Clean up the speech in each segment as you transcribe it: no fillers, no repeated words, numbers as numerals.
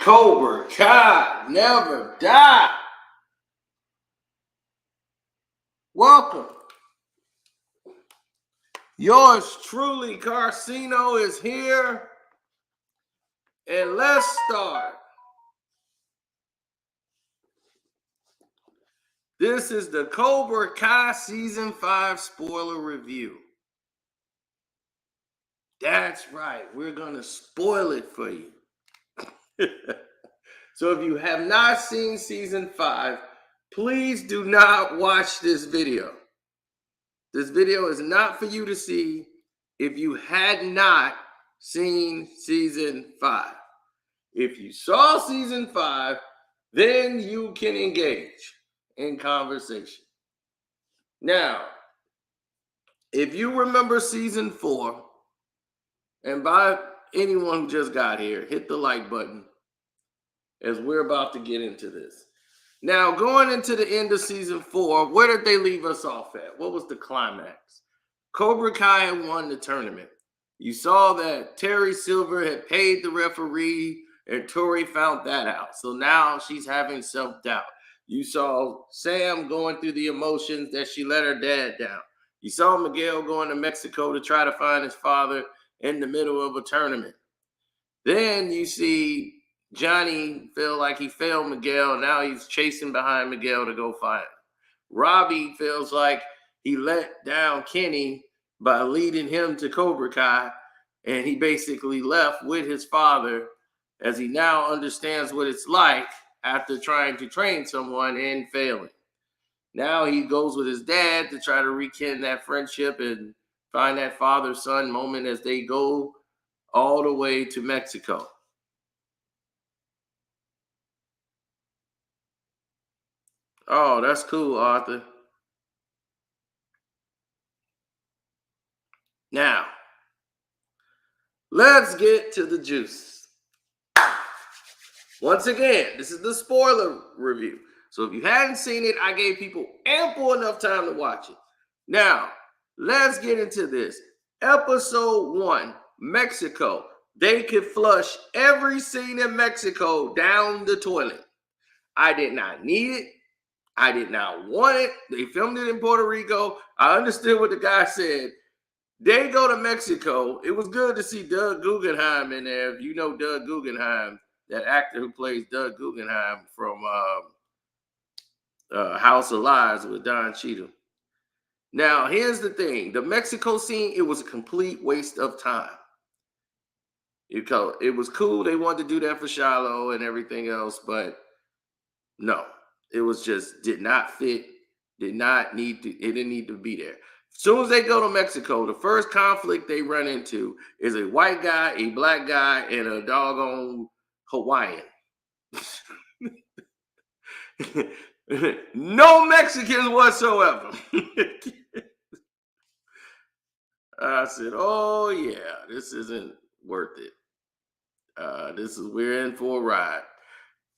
Cobra Kai never die. Welcome. Yours truly, Carcino, is here. And let's start. This is the Cobra Kai Season 5 spoiler review. That's right. We're going to spoil it for you. So if you have not seen Season 5, please do not watch this video. This video is not for you to see if you had not seen Season 5. If you saw Season 5, then you can engage in conversation. Now, if you remember Season 4, and by anyone who just got here, hit the like button as we're about to get into this. Now, going into the end of Season 4, where did they leave us off at? What was the climax? Cobra Kai had won the tournament. You saw that Terry Silver had paid the referee, and Tori found that out. So now she's having self-doubt. You saw Sam going through the emotions that she let her dad down. You saw Miguel going to Mexico to try to find his father in the middle of a tournament. Then you see Johnny feel like he failed Miguel. Now he's chasing behind Miguel to go find him. Robbie feels like he let down Kenny by leading him to Cobra Kai, and he basically left with his father as he now understands what it's like after trying to train someone and failing. Now he goes with his dad to try to rekindle that friendship and find that father-son moment as they go all the way to Mexico. Oh, that's cool, Arthur. Now, let's get to the juice. Once again, this is the spoiler review. So if you hadn't seen it, I gave people ample enough time to watch it. Now, let's get into this. Episode 1, Mexico. They could flush every scene in Mexico down the toilet. I did not need it. I did not want it. They filmed it in Puerto Rico. I understood what the guy said. They go to Mexico. It was good to see Doug Guggenheim in there. If you know Doug Guggenheim, that actor who plays Doug Guggenheim from House of Lies with Don Cheadle. Now, here's the thing. The Mexico scene, it was a complete waste of time. It was cool. They wanted to do that for Shiloh and everything else, but no. It was just did not fit, it didn't need to be there. As soon as they go to Mexico, the first conflict they run into is a white guy, a black guy, and a doggone Hawaiian. No Mexicans whatsoever. I said, oh yeah, this isn't worth it. We're in for a ride.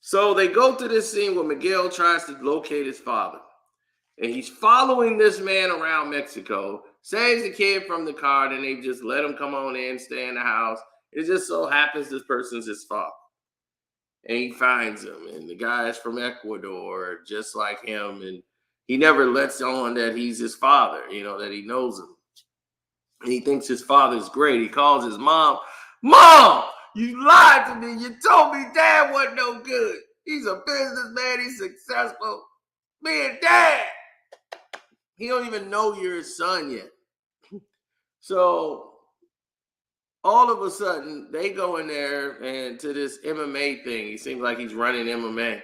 So they go to this scene where Miguel tries to locate his father. And he's following this man around Mexico, saves the kid from the car, and they just let him come on in, stay in the house. It just so happens this person's his father. And he finds him. And the guy's from Ecuador, just like him. And he never lets on that he's his father, that he knows him. And he thinks his father's great. He calls his mom, Mom! You lied to me. You told me Dad wasn't no good. He's a businessman. He's successful. Me and Dad. He don't even know you're his son yet. So all of a sudden, they go in there and to this MMA thing. He seems like he's running MMA.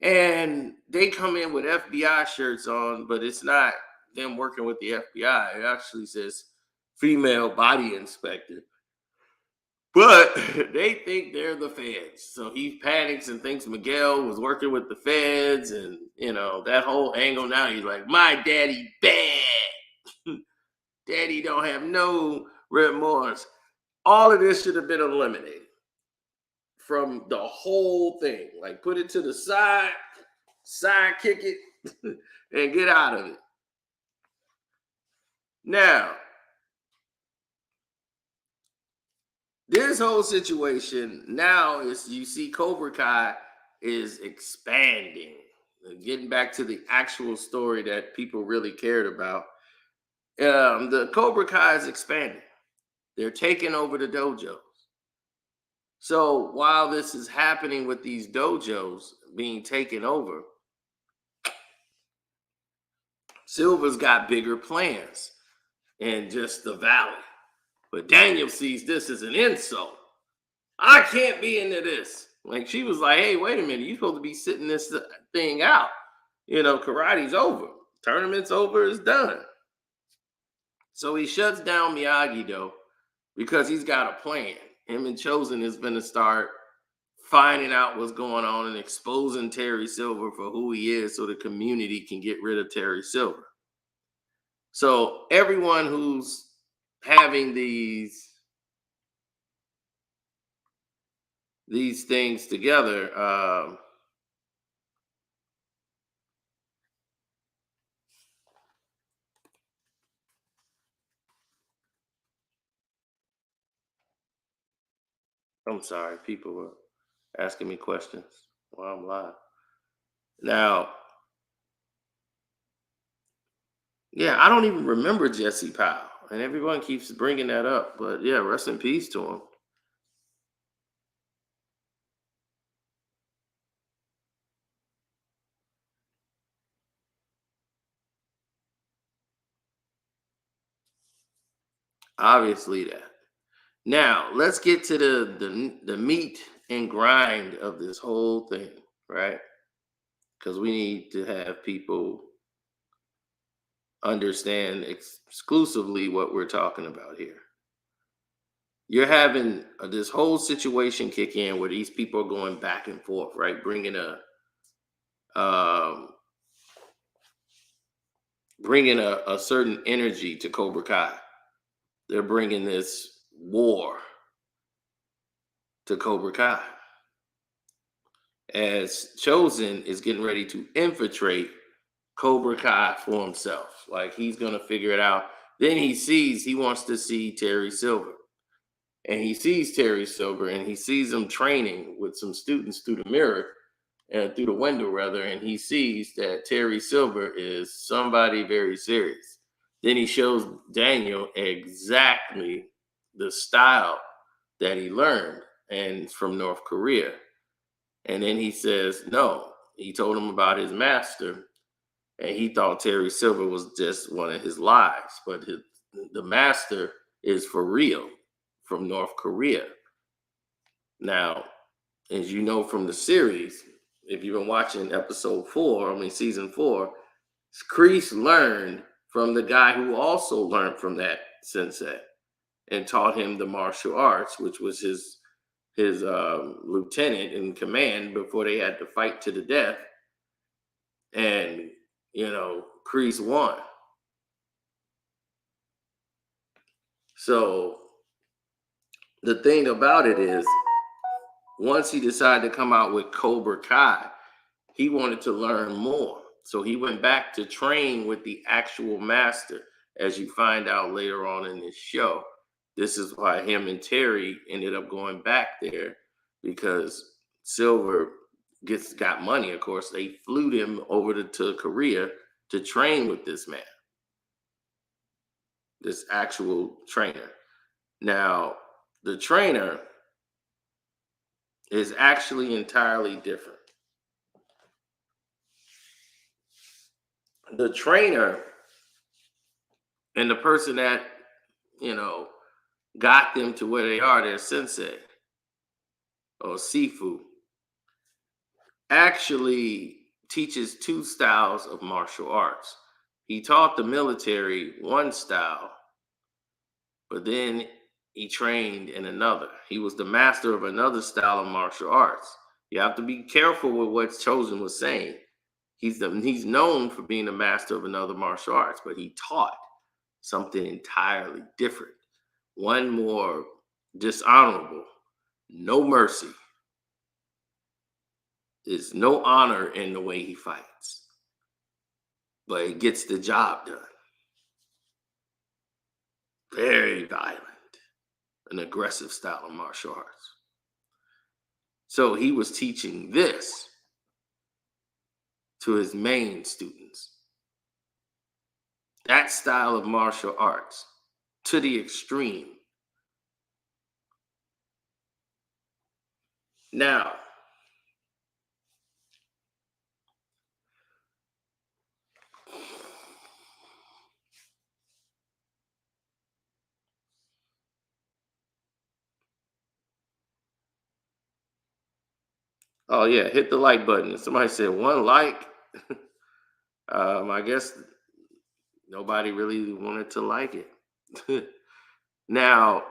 And they come in with FBI shirts on, but it's not them working with the FBI. It actually says female body inspector. But they think they're the feds. So he panics and thinks Miguel was working with the feds. And, that whole angle now, he's like, my daddy bad. Daddy don't have no remorse. All of this should have been eliminated from the whole thing. Like, put it to the side kick it, and get out of it. Now, this whole situation now is, you see Cobra Kai is expanding. Getting back to the actual story that people really cared about, the Cobra Kai is expanding. They're taking over the dojos. So while this is happening with these dojos being taken over, Silver's got bigger plans in just the valley. But Daniel sees this as an insult. I can't be into this. Like, she was like, hey, wait a minute, you're supposed to be sitting this thing out. Karate's over. Tournament's over, it's done. So he shuts down Miyagi though, because he's got a plan. Him and Chosen is gonna start finding out what's going on and exposing Terry Silver for who he is so the community can get rid of Terry Silver. So everyone who's having these things together, I'm sorry, people were asking me questions while I'm live. Now, yeah, I don't even remember Jesse Powell, and everyone keeps bringing that up. But yeah, rest in peace to him. Obviously, that. Now, let's get to the meat and grind of this whole thing, right? Because we need to have people understand exclusively what we're talking about here. You're having this whole situation kick in where these people are going back and forth, right? Um, bringing a certain energy to Cobra Kai. They're bringing this war to Cobra Kai, as Chosen is getting ready to infiltrate Cobra Kai for himself. Like, he's gonna figure it out. Then he wants to see Terry Silver. And he sees Terry Silver and he sees him training with some students through the mirror, through the window rather, and he sees that Terry Silver is somebody very serious. Then he shows Daniel exactly the style that he learned and from North Korea. And then he says, no, he told him about his master, and he thought Terry Silver was just one of his lies, but the master is for real from North Korea. Now, as you know from the series, if you've been watching season 4, Kreese learned from the guy who also learned from that sensei and taught him the martial arts, which was his lieutenant in command before they had to fight to the death. And Kreese won. So the thing about it is, once he decided to come out with Cobra Kai, he wanted to learn more. So he went back to train with the actual master, as you find out later on in this show. This is why him and Terry ended up going back there, because Silver got money. Of course, they flew him over to Korea to train with this man, this actual trainer. Now, the trainer is actually entirely different. The trainer and the person that, got them to where they are, their sensei or Sifu, actually teaches two styles of martial arts. He taught the military one style, but then he trained in another. He was the master of another style of martial arts. You have to be careful with what Chosen was saying. He's known for being the master of another martial arts, but he taught something entirely different. One more dishonorable, no mercy. There's no honor in the way he fights, but it gets the job done. Very violent. an aggressive style of martial arts. So he was teaching this to his main students. That style of martial arts to the extreme. Now, oh yeah, hit the like button. Somebody said one like. I guess nobody really wanted to like it. Now,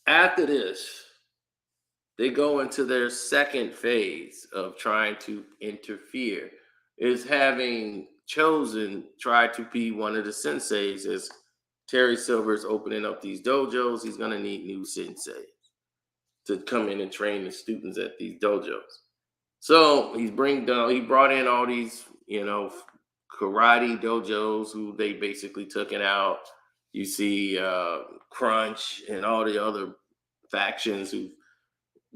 after this, they go into their second phase of trying to interfere, is having chosen try to be one of the senseis. As Terry Silver's opening up these dojos, he's going to need new senseis to come in and train the students at these dojos. So he brought in all these, karate dojos who they basically took it out. You see Crunch and all the other factions who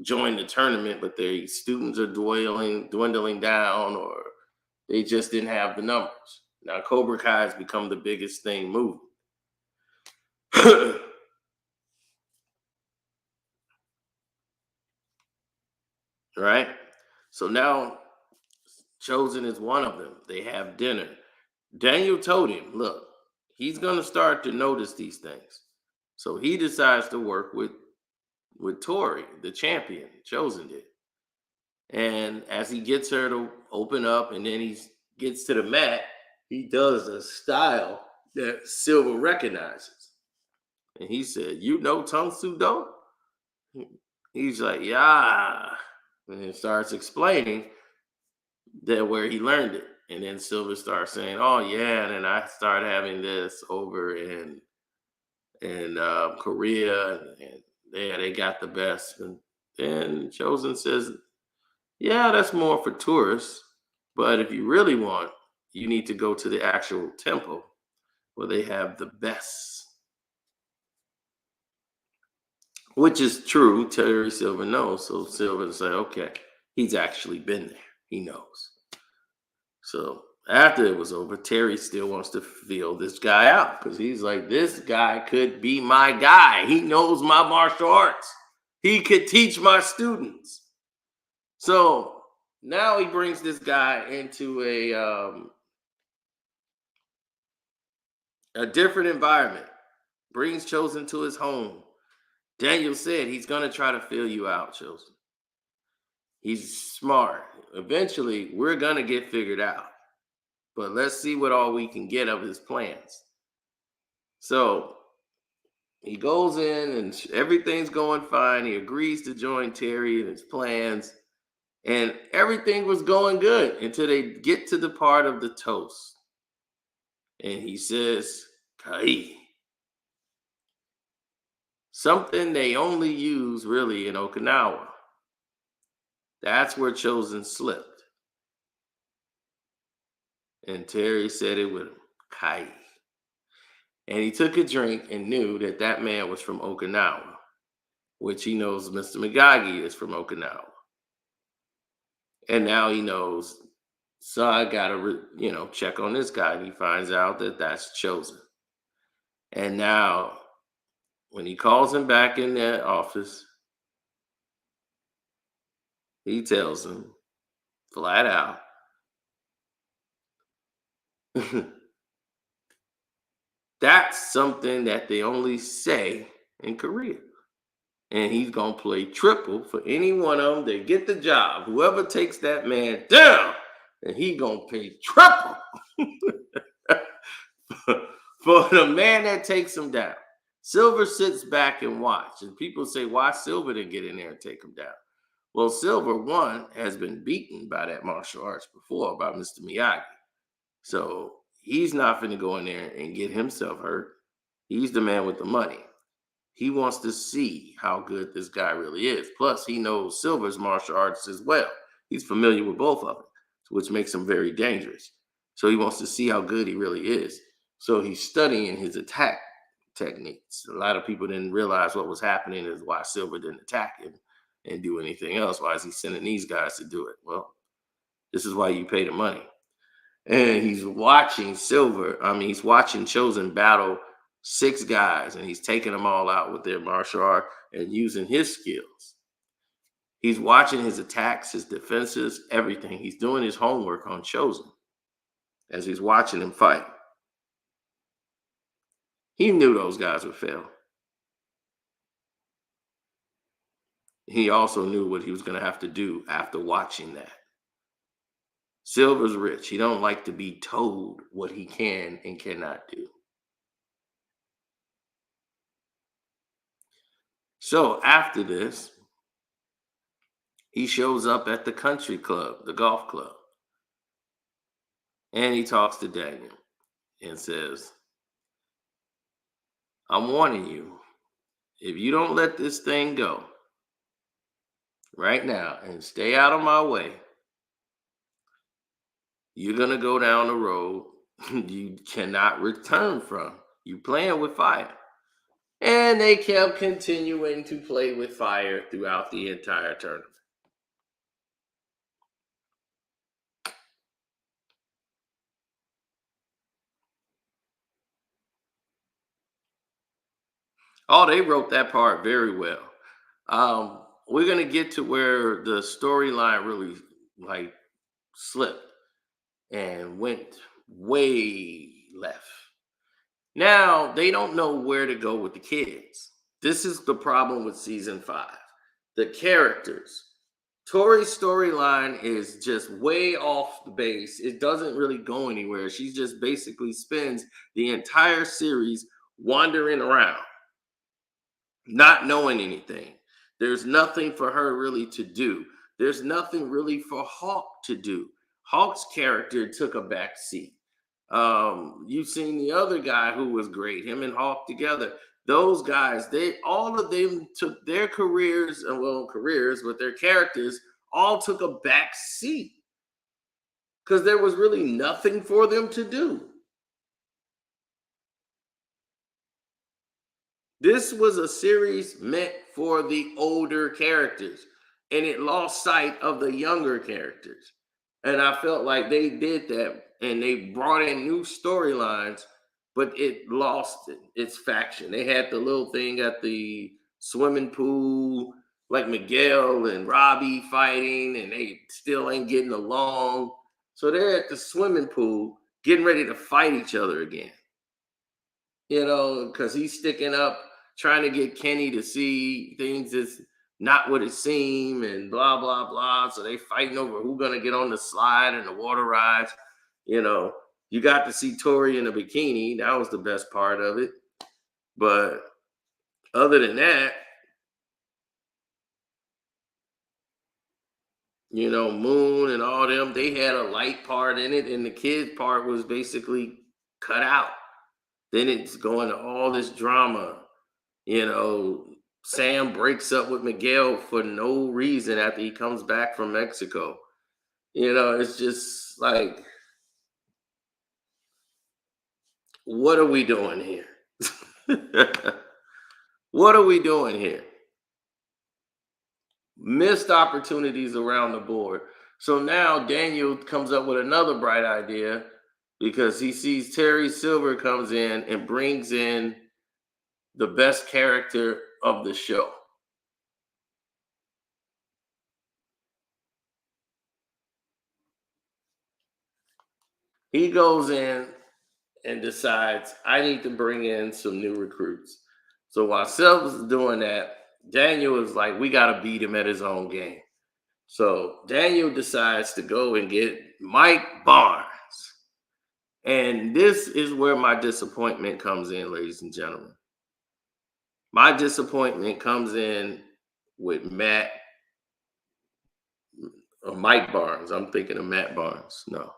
joined the tournament, but their students are dwindling down, or they just didn't have the numbers. Now Cobra Kai has become the biggest thing moving. Right? So now Chosen is one of them. They have dinner. Daniel told him, look, he's going to start to notice these things. So he decides to work with Tori, the champion. Chosen did. And as he gets her to open up and then he gets to the mat, he does a style that Silver recognizes. And he said, you know Tung Su Do? He's like, yeah. And he starts explaining that where he learned it. And then Silver starts saying, oh yeah, and then I started having this over in Korea, and they got the best. And then Chosen says, yeah, that's more for tourists. But if you really want, you need to go to the actual temple where they have the best. Which is true. Terry Silver knows. So Silver said, okay, he's actually been there. He knows. So after it was over, Terry still wants to feel this guy out because he's like, this guy could be my guy. He knows my martial arts. He could teach my students. So now he brings this guy into a different environment, brings Chosen to his home. Daniel said he's going to try to fill you out, Chosen. He's smart. Eventually, we're going to get figured out. But let's see what all we can get of his plans. So he goes in and everything's going fine. He agrees to join Terry and his plans. And everything was going good until they get to the part of the toast. And he says, Kai. Something they only use really in Okinawa. That's where Chosen slipped. And Terry said it with him, Kai. And he took a drink and knew that that man was from Okinawa, which he knows Mr. Miyagi is from Okinawa. And now he knows, so I got to, check on this guy. And he finds out that that's Chosen. And now, when he calls him back in that office, he tells him flat out, that's something that they only say in Korea. And he's going to play triple for any one of them that get the job. Whoever takes that man down, and he going to pay triple for the man that takes him down. Silver sits back and watch. And people say, why Silver didn't get in there and take him down? Well, Silver, one, has been beaten by that martial arts before, by Mr. Miyagi. So he's not going to go in there and get himself hurt. He's the man with the money. He wants to see how good this guy really is. Plus, he knows Silver's martial arts as well. He's familiar with both of them, which makes him very dangerous. So he wants to see how good he really is. So he's studying his attack techniques. A lot of people didn't realize what was happening is why Silver didn't attack him and do anything else. Why is he sending these guys to do it? Well, this is why you pay the money. And he's watching Silver. I mean, he's watching Chosen battle 6 guys, and he's taking them all out with their martial art and using his skills. He's watching his attacks, his defenses, everything. He's doing his homework on Chosen as he's watching him fight. He knew those guys would fail. He also knew what he was going to have to do after watching that. Silver's rich. He don't like to be told what he can and cannot do. So after this, he shows up at the country club, the golf club, and he talks to Daniel and says, I'm warning you, if you don't let this thing go right now and stay out of my way, you're going to go down the road you cannot return from. You playing with fire. And they kept continuing to play with fire throughout the entire tournament. Oh, they wrote that part very well. We're going to get to where the storyline really like slipped and went way left. Now they don't know where to go with the kids. This is the problem with season 5. The characters. Tori's storyline is just way off the base. It doesn't really go anywhere. She just basically spends the entire series wandering around, not knowing anything. There's nothing for her really to do. There's nothing really for Hawk to do. Hawk's character took a back seat. You've seen the other guy who was great, him and Hawk together. Those guys, they all of them took their careers, but their characters all took a back seat because there was really nothing for them to do. This was a series meant for the older characters, and it lost sight of the younger characters. And I felt like they did that, and they brought in new storylines, but it lost its faction. They had the little thing at the swimming pool, like Miguel and Robbie fighting, and they still ain't getting along. So they're at the swimming pool getting ready to fight each other again. Because he's sticking up, trying to get Kenny to see things that's not what it seemed, and blah, blah, blah. So they fighting over who's going to get on the slide and the water rides. You got to see Tori in a bikini. That was the best part of it. But other than that, Moon and all them, they had a light part in it, and the kid part was basically cut out. Then it's going to all this drama. Sam breaks up with Miguel for no reason after he comes back from Mexico. It's just like, what are we doing here? What are we doing here? Missed opportunities around the board. So now Daniel comes up with another bright idea because he sees Terry Silver comes in and brings in the best character of the show. He goes in and decides, I need to bring in some new recruits. So while Silver's is doing that, Daniel is like, we got to beat him at his own game. So Daniel decides to go and get Mike Barnes. And this is where my disappointment comes in, ladies and gentlemen. My disappointment comes in with Mike Barnes. I'm thinking of Matt Barnes. No.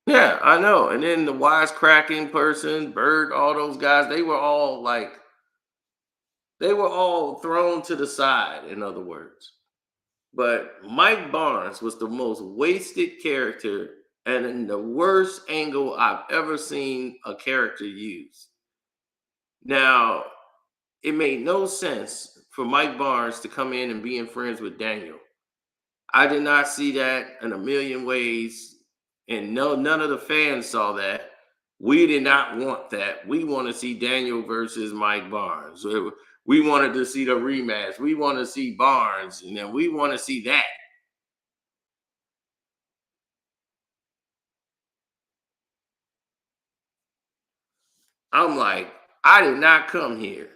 Yeah, I know. And then the wisecracking person, Bird, all those guys, they were all thrown to the side, in other words. But Mike Barnes was the most wasted character and in the worst angle I've ever seen a character use. Now, it made no sense for Mike Barnes to come in and being friends with Daniel. I did not see that in a million ways, and no, none of the fans saw that. We did not want that. We want to see Daniel versus Mike Barnes. We wanted to see the rematch. We want to see Barnes, and then we want to see that. I'm like, I did not come here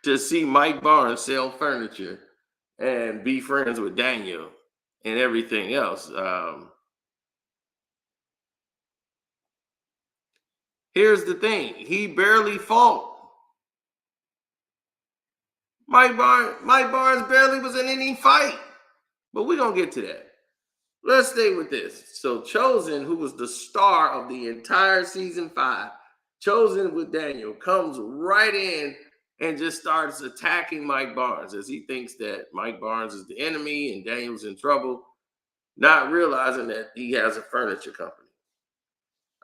to see Mike Barnes sell furniture and be friends with Daniel and everything else. Here's the thing: he barely fought. Mike Barnes barely was in any fight. But we're gonna get to that. Let's stay with this. So Chosen, who was the star of the entire season 5, Chosen with Daniel, comes right in and just starts attacking Mike Barnes as he thinks that Mike Barnes is the enemy and Daniel's in trouble, not realizing that he has a furniture company.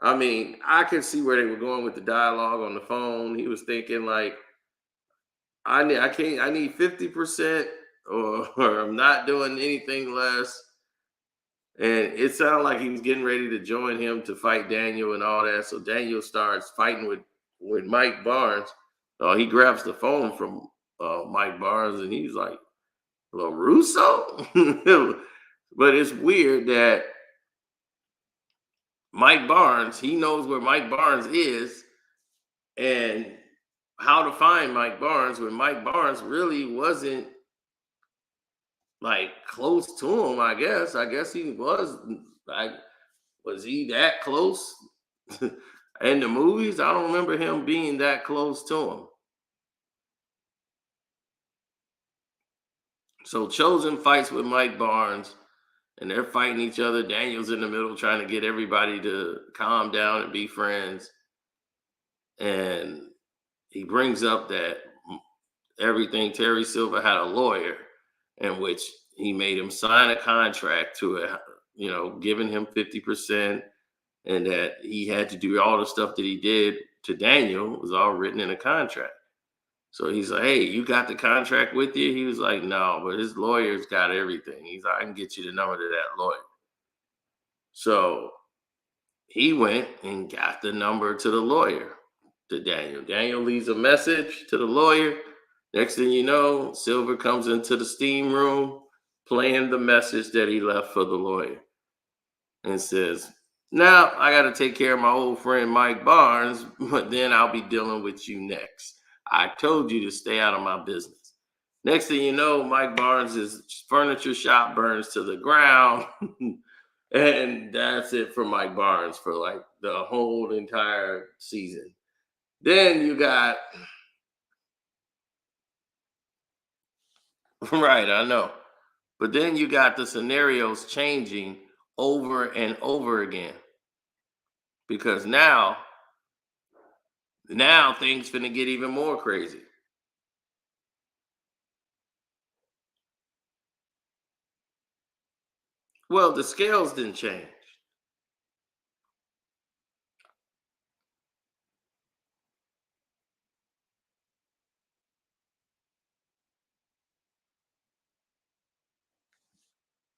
I mean, I could see where they were going with the dialogue on the phone. He was thinking like, I need 50%, or I'm not doing anything less. And it sounded like he was getting ready to join him to fight Daniel and all that. So Daniel starts fighting with Mike Barnes. He grabs the phone from Mike Barnes and he's like, LaRusso? But it's weird that Mike Barnes, he knows where Mike Barnes is and how to find Mike Barnes when Mike Barnes really wasn't like close to him, I guess. I guess he was like, was he that close in the movies? I don't remember him being that close to him. So Chosen fights with Mike Barnes and they're fighting each other. Daniel's in the middle trying to get everybody to calm down and be friends. And he brings up that everything Terry Silver had a lawyer in which he made him sign a contract to it, giving him 50%, and that he had to do all the stuff that he did to Daniel was all written in a contract. So he's like, hey, you got the contract with you? He was like, no, but his lawyer's got everything. He's like, I can get you the number to that lawyer. So he went and got the number to the lawyer, to Daniel. Daniel leaves a message to the lawyer. Next thing you know, Silver comes into the steam room playing the message that he left for the lawyer and says, now I got to take care of my old friend Mike Barnes, but then I'll be dealing with you next. I told you to stay out of my business. Next thing you know, Mike Barnes' furniture shop burns to the ground. And that's it for Mike Barnes for like the whole entire season. Then you got, right, I know. But then you got the scenarios changing over and over again. Because now things finna get even more crazy. Well, the scales didn't change.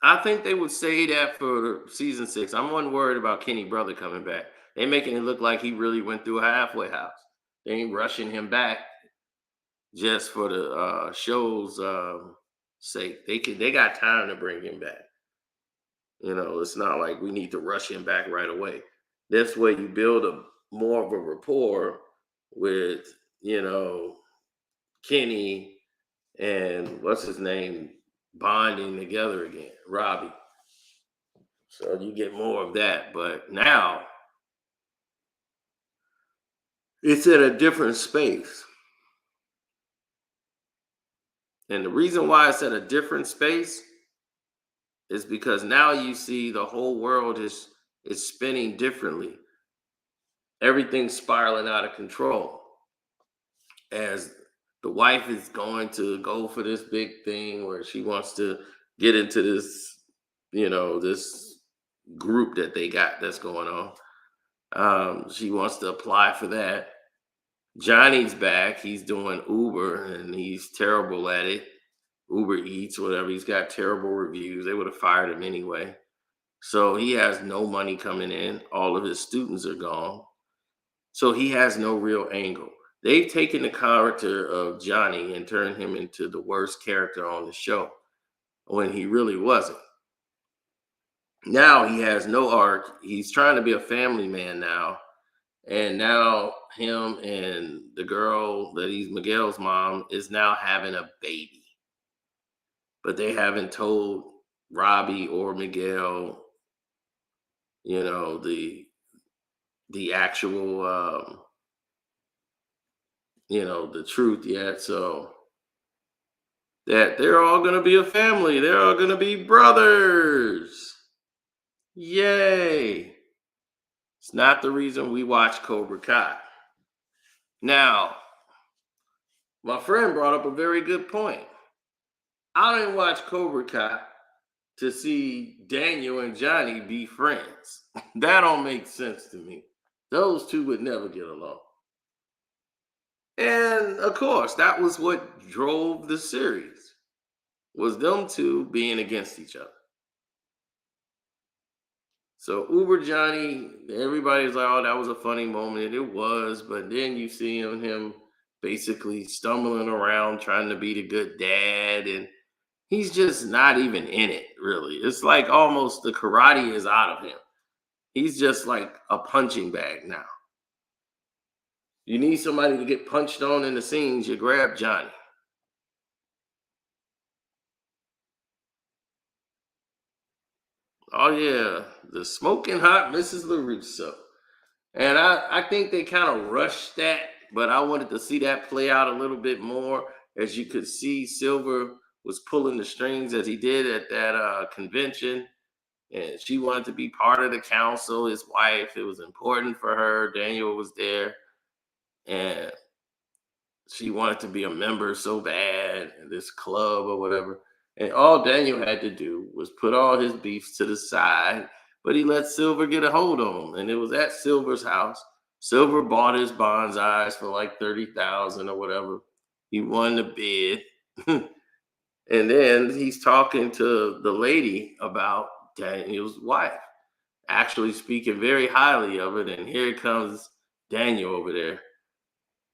I think they would say that for season 6. I'm not worried about Kenny Brother coming back. They making it look like he really went through a halfway house. They ain't rushing him back just for the show's sake. They got time to bring him back. It's not like we need to rush him back right away. This way you build a more of a rapport with, you know, Kenny and what's his name bonding together again, Robbie. So you get more of that. But now it's in a different space. And the reason why it's at a different space is because now you see the whole world is spinning differently. Everything's spiraling out of control as The wife is going to go for this big thing where she wants to get into this, this group that they got that's going on. She wants to apply for that. Johnny's back. He's doing Uber and he's terrible at it. Uber Eats, whatever. He's got terrible reviews. They would have fired him anyway. So he has no money coming in. All of his students are gone. So he has no real angle. They've taken the character of Johnny and turned him into the worst character on the show when he really wasn't. Now he has no arc. He's trying to be a family man now. And now him and the girl that he's Miguel's mom is now having a baby. But they haven't told Robbie or Miguel, the actual the truth yet. So that they're all gonna be a family. They're all gonna be brothers. Yay. It's not the reason we watch Cobra Kai. Now, my friend brought up a very good point. I didn't watch Cobra Kai to see Daniel and Johnny be friends. That don't make sense to me. Those two would never get along. And of course, that was what drove the series, was them two being against each other. So Uber Johnny, everybody's like, oh, that was a funny moment. And it was, but then you see him basically stumbling around trying to be the good dad, and he's just not even in it, really. It's like almost the karate is out of him. He's just like a punching bag now. You need somebody to get punched on in the scenes, you grab Johnny. Oh yeah, the smoking hot Mrs. LaRusso. And I think they kind of rushed that, but I wanted to see that play out a little bit more. As you could see, Silver was pulling the strings as he did at that convention. And she wanted to be part of the council, his wife. It was important for her. Daniel was there. And she wanted to be a member so bad in this club or whatever. And all Daniel had to do was put all his beefs to the side, but he let Silver get a hold of him. And it was at Silver's house. Silver bought his bonsais for like 30,000 or whatever. He won the bid. And then he's talking to the lady about Daniel's wife, actually speaking very highly of it. And here comes Daniel over there.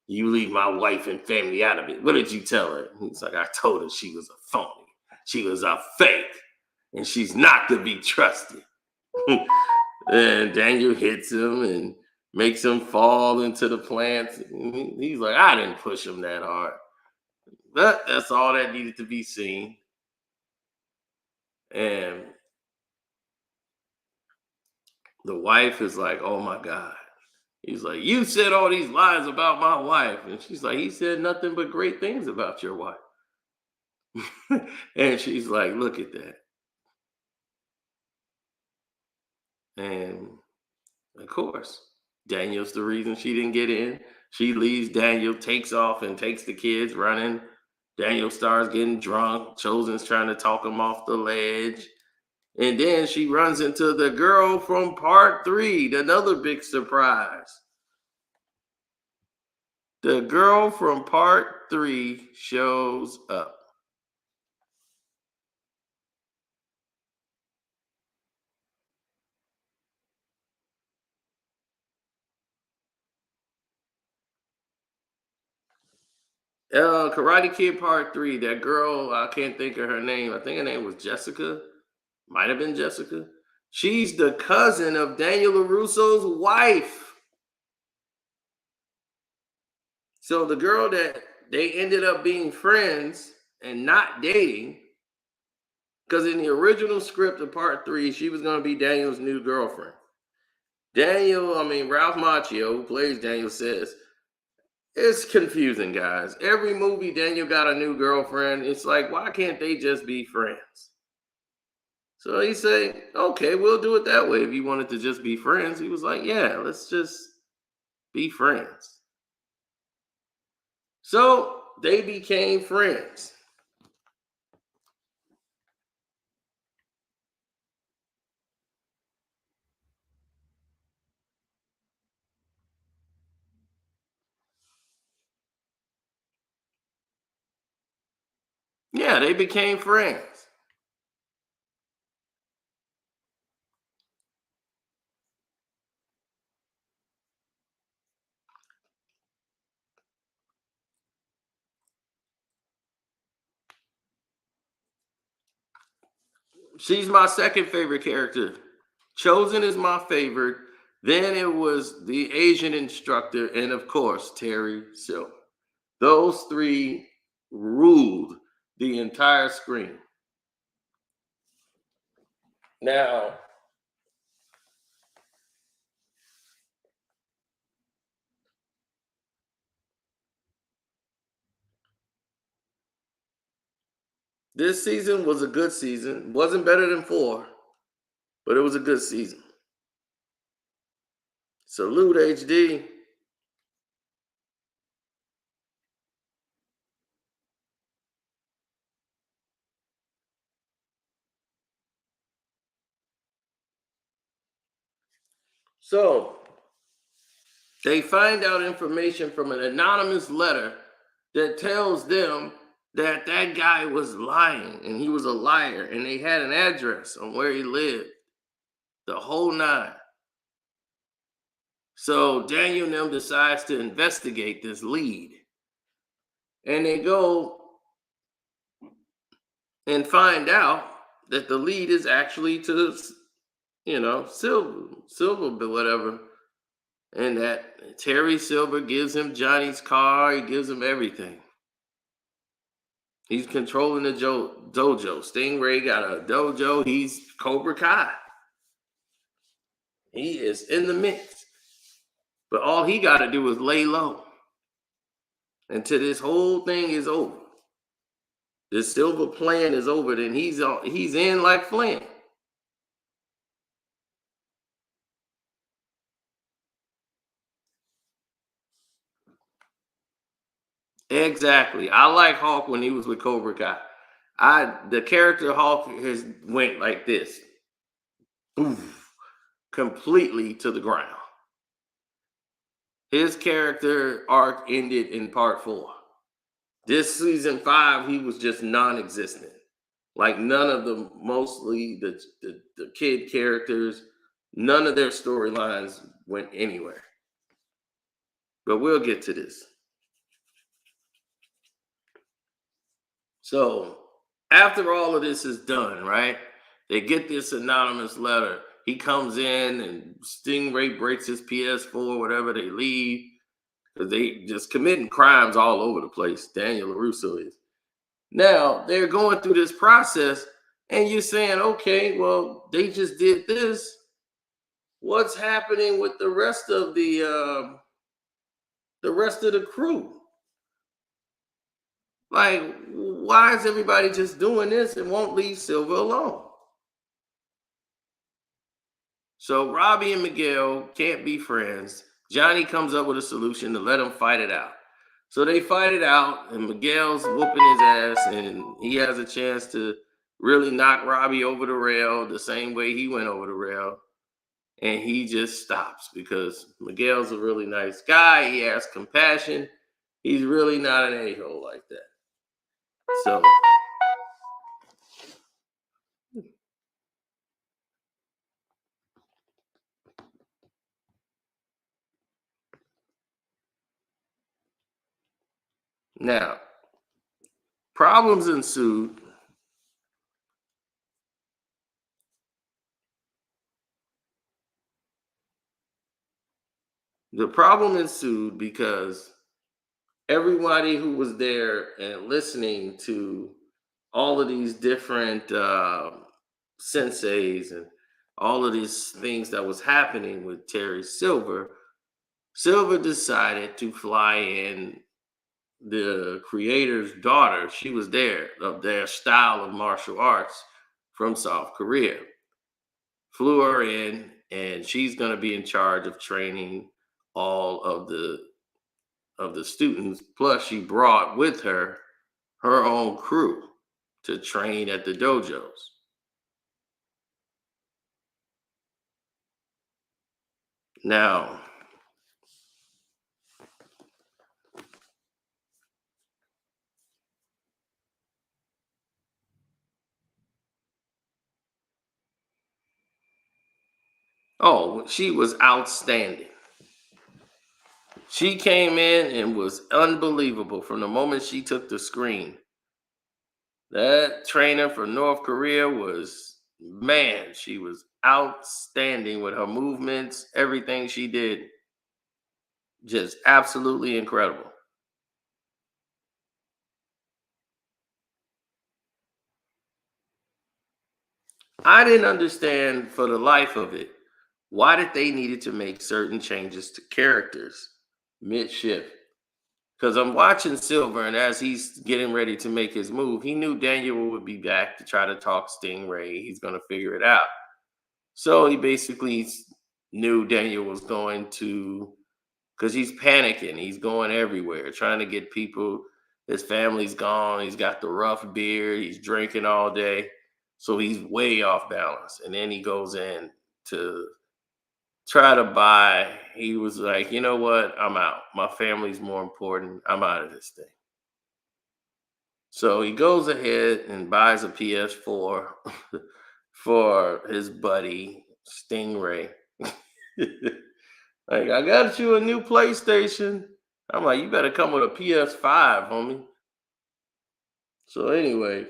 You leave my wife and family out of it. What did you tell her? He's like, I told her she was a phony. She was a fake. And she's not to be trusted. And Daniel hits him and makes him fall into the plants. And he's like, I didn't push him that hard. But that's all that needed to be seen. And the wife is like, oh my God. He's like, you said all these lies about my wife. And she's like, he said nothing but great things about your wife. And she's like, look at that. And of course, Daniel's the reason she didn't get in. She leaves, Daniel takes off and takes the kids running. Daniel starts getting drunk. Chosen's trying to talk him off the ledge. And then she runs into the girl from part 3, another big surprise. The girl from part 3 shows up. Karate Kid Part 3, that girl, I can't think of her name. I think her name was Jessica. Might have been Jessica. She's the cousin of Daniel LaRusso's wife. So the girl that they ended up being friends and not dating, because in the original script of Part 3, she was going to be Daniel's new girlfriend. Ralph Macchio, who plays Daniel, says, it's confusing, guys. Every movie, Daniel got a new girlfriend. It's like, why can't they just be friends? So he said, okay, we'll do it that way. If you wanted to just be friends, he was like, yeah, let's just be friends. So they became friends. Yeah, they became friends. She's my second favorite character. Chosen is my favorite. Then it was the Asian instructor, and of course, Terry Silver. Those three ruled the entire screen. Now, this season was a good season. Wasn't better than 4, but it was a good season. Salute HD. So they find out information from an anonymous letter that tells them that that guy was lying and he was a liar, and they had an address on where he lived, the whole nine. So Daniel and them decides to investigate this lead, and they go and find out that the lead is actually to, Silver, but whatever, and that Terry Silver gives him Johnny's car, he gives him everything. He's controlling the dojo. Stingray got a dojo. He's Cobra Kai. He is in the mix. But all he got to do is lay low until this whole thing is over. This Silver plan is over. Then he's in like Flynn. Exactly. I like Hulk when he was with Cobra Kai. The character Hulk has went like this, oof, completely to the ground. His character arc ended in part 4. This season 5, he was just non-existent. Like none of the mostly the kid characters, none of their storylines went anywhere. But we'll get to this. So after all of this is done, right? They get this anonymous letter. He comes in and Stingray breaks his PS4, whatever, they leave. Because they just committing crimes all over the place. Daniel LaRusso is. Now they're going through this process, and you're saying, okay, well, they just did this. What's happening with the rest of the crew? Like, why is everybody just doing this and won't leave Silver alone? So Robbie and Miguel can't be friends. Johnny comes up with a solution to let them fight it out. So they fight it out, and Miguel's whooping his ass, and he has a chance to really knock Robbie over the rail the same way he went over the rail. And he just stops because Miguel's a really nice guy. He has compassion. He's really not an a-hole like that. So now, problems ensued. The problem ensued because everybody who was there and listening to all of these different senseis and all of these things that was happening with Terry Silver, Silver decided to fly in the creator's daughter. She was there, of their style of martial arts from South Korea. Flew her in, and she's going to be in charge of training all of the of the students. Plus, she brought with her her own crew to train at the dojos. Now, oh, she was outstanding. She came in and was unbelievable from the moment she took the screen. That trainer from North Korea was, man, she was outstanding with her movements, everything she did, just absolutely incredible. I didn't understand for the life of it why did they needed to make certain changes to characters mid shift. Because I'm watching Silver, and as he's getting ready to make his move, he knew Daniel would be back to try to talk Stingray. He's going to figure it out. So he basically knew Daniel was going to, because he's panicking. He's going everywhere, trying to get people. His family's gone. He's got the rough beard. He's drinking all day. So he's way off balance. And then he goes in to try to buy. He was like, you know what? I'm out. My family's more important. I'm out of this thing. So he goes ahead and buys a PS4 for his buddy Stingray. Like, I got you a new PlayStation. I'm like, you better come with a PS5, homie. So anyway,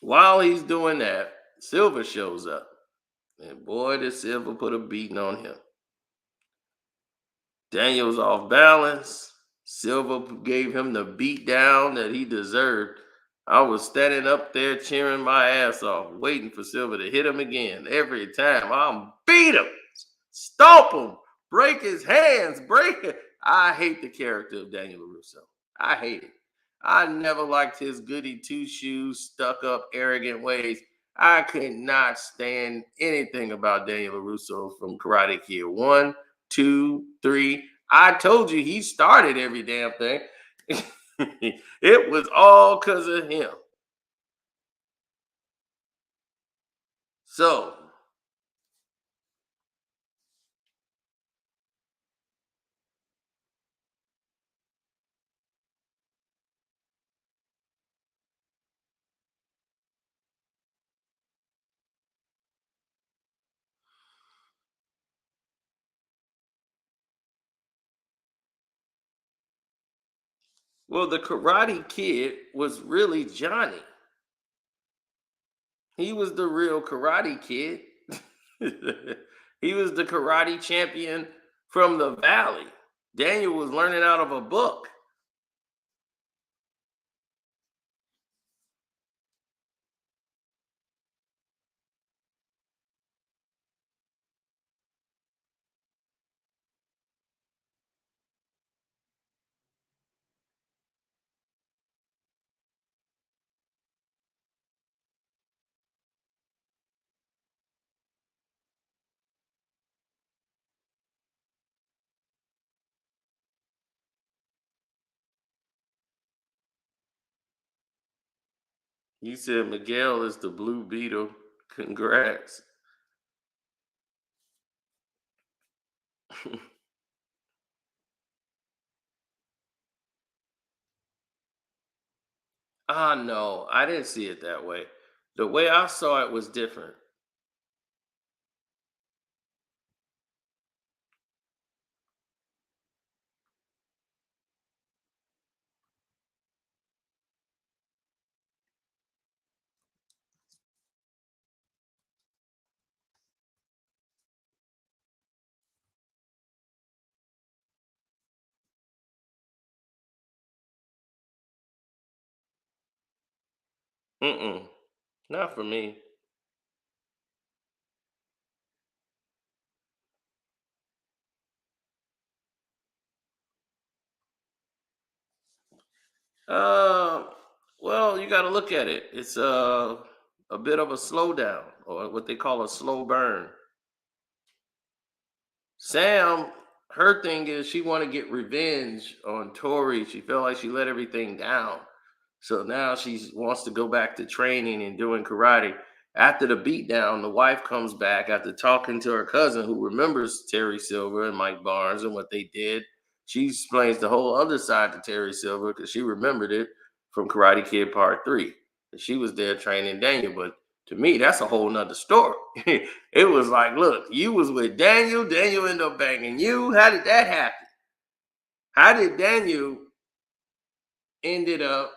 while he's doing that, Silver shows up. And boy, did Silver put a beating on him. Daniel's off balance. Silver gave him the beat down that he deserved. I was standing up there cheering my ass off, waiting for Silver to hit him again. Every time I'm beat him, stomp him, break his hands, break it. I hate the character of Daniel LaRusso. I hate it. I never liked his goody two shoes, stuck up, arrogant ways. I could not stand anything about Daniel LaRusso from Karate Kid 1, 2, 3. I told you he started every damn thing. It was all because of him. So, well, the Karate Kid was really Johnny. He was the real Karate Kid. He was the karate champion from the Valley. Daniel was learning out of a book. You said Miguel is the Blue Beetle. Congrats. Ah, no, I didn't see it that way. The way I saw it was different. Mm-mm, not for me. Uh, well, you got to look at it. It's a bit of a slowdown, or what they call a slow burn. Sam, her thing is she want to get revenge on Tori. She felt like she let everything down. So now she wants to go back to training and doing karate. After the beatdown, the wife comes back after talking to her cousin who remembers Terry Silver and Mike Barnes and what they did. She explains the whole other side to Terry Silver because she remembered it from Karate Kid Part 3. She was there training Daniel. But to me, that's a whole nother story. It was like, look, you was with Daniel, Daniel ended up banging you. How did that happen? How did Daniel ended up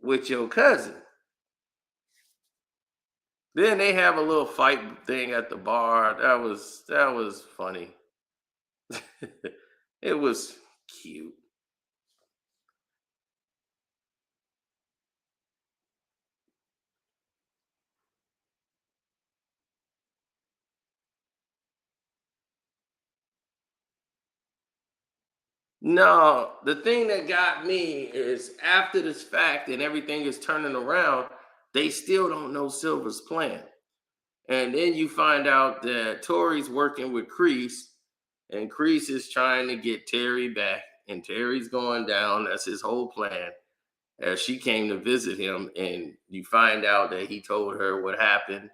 with your cousin? Then they have a little fight thing at the bar. That was funny. It was cute. No, the thing that got me is after this fact and everything is turning around, they still don't know Silver's plan. And then you find out that Tori's working with Kreese, and Kreese is trying to get Terry back, and Terry's going down. That's his whole plan. As she came to visit him, and you find out that he told her what happened,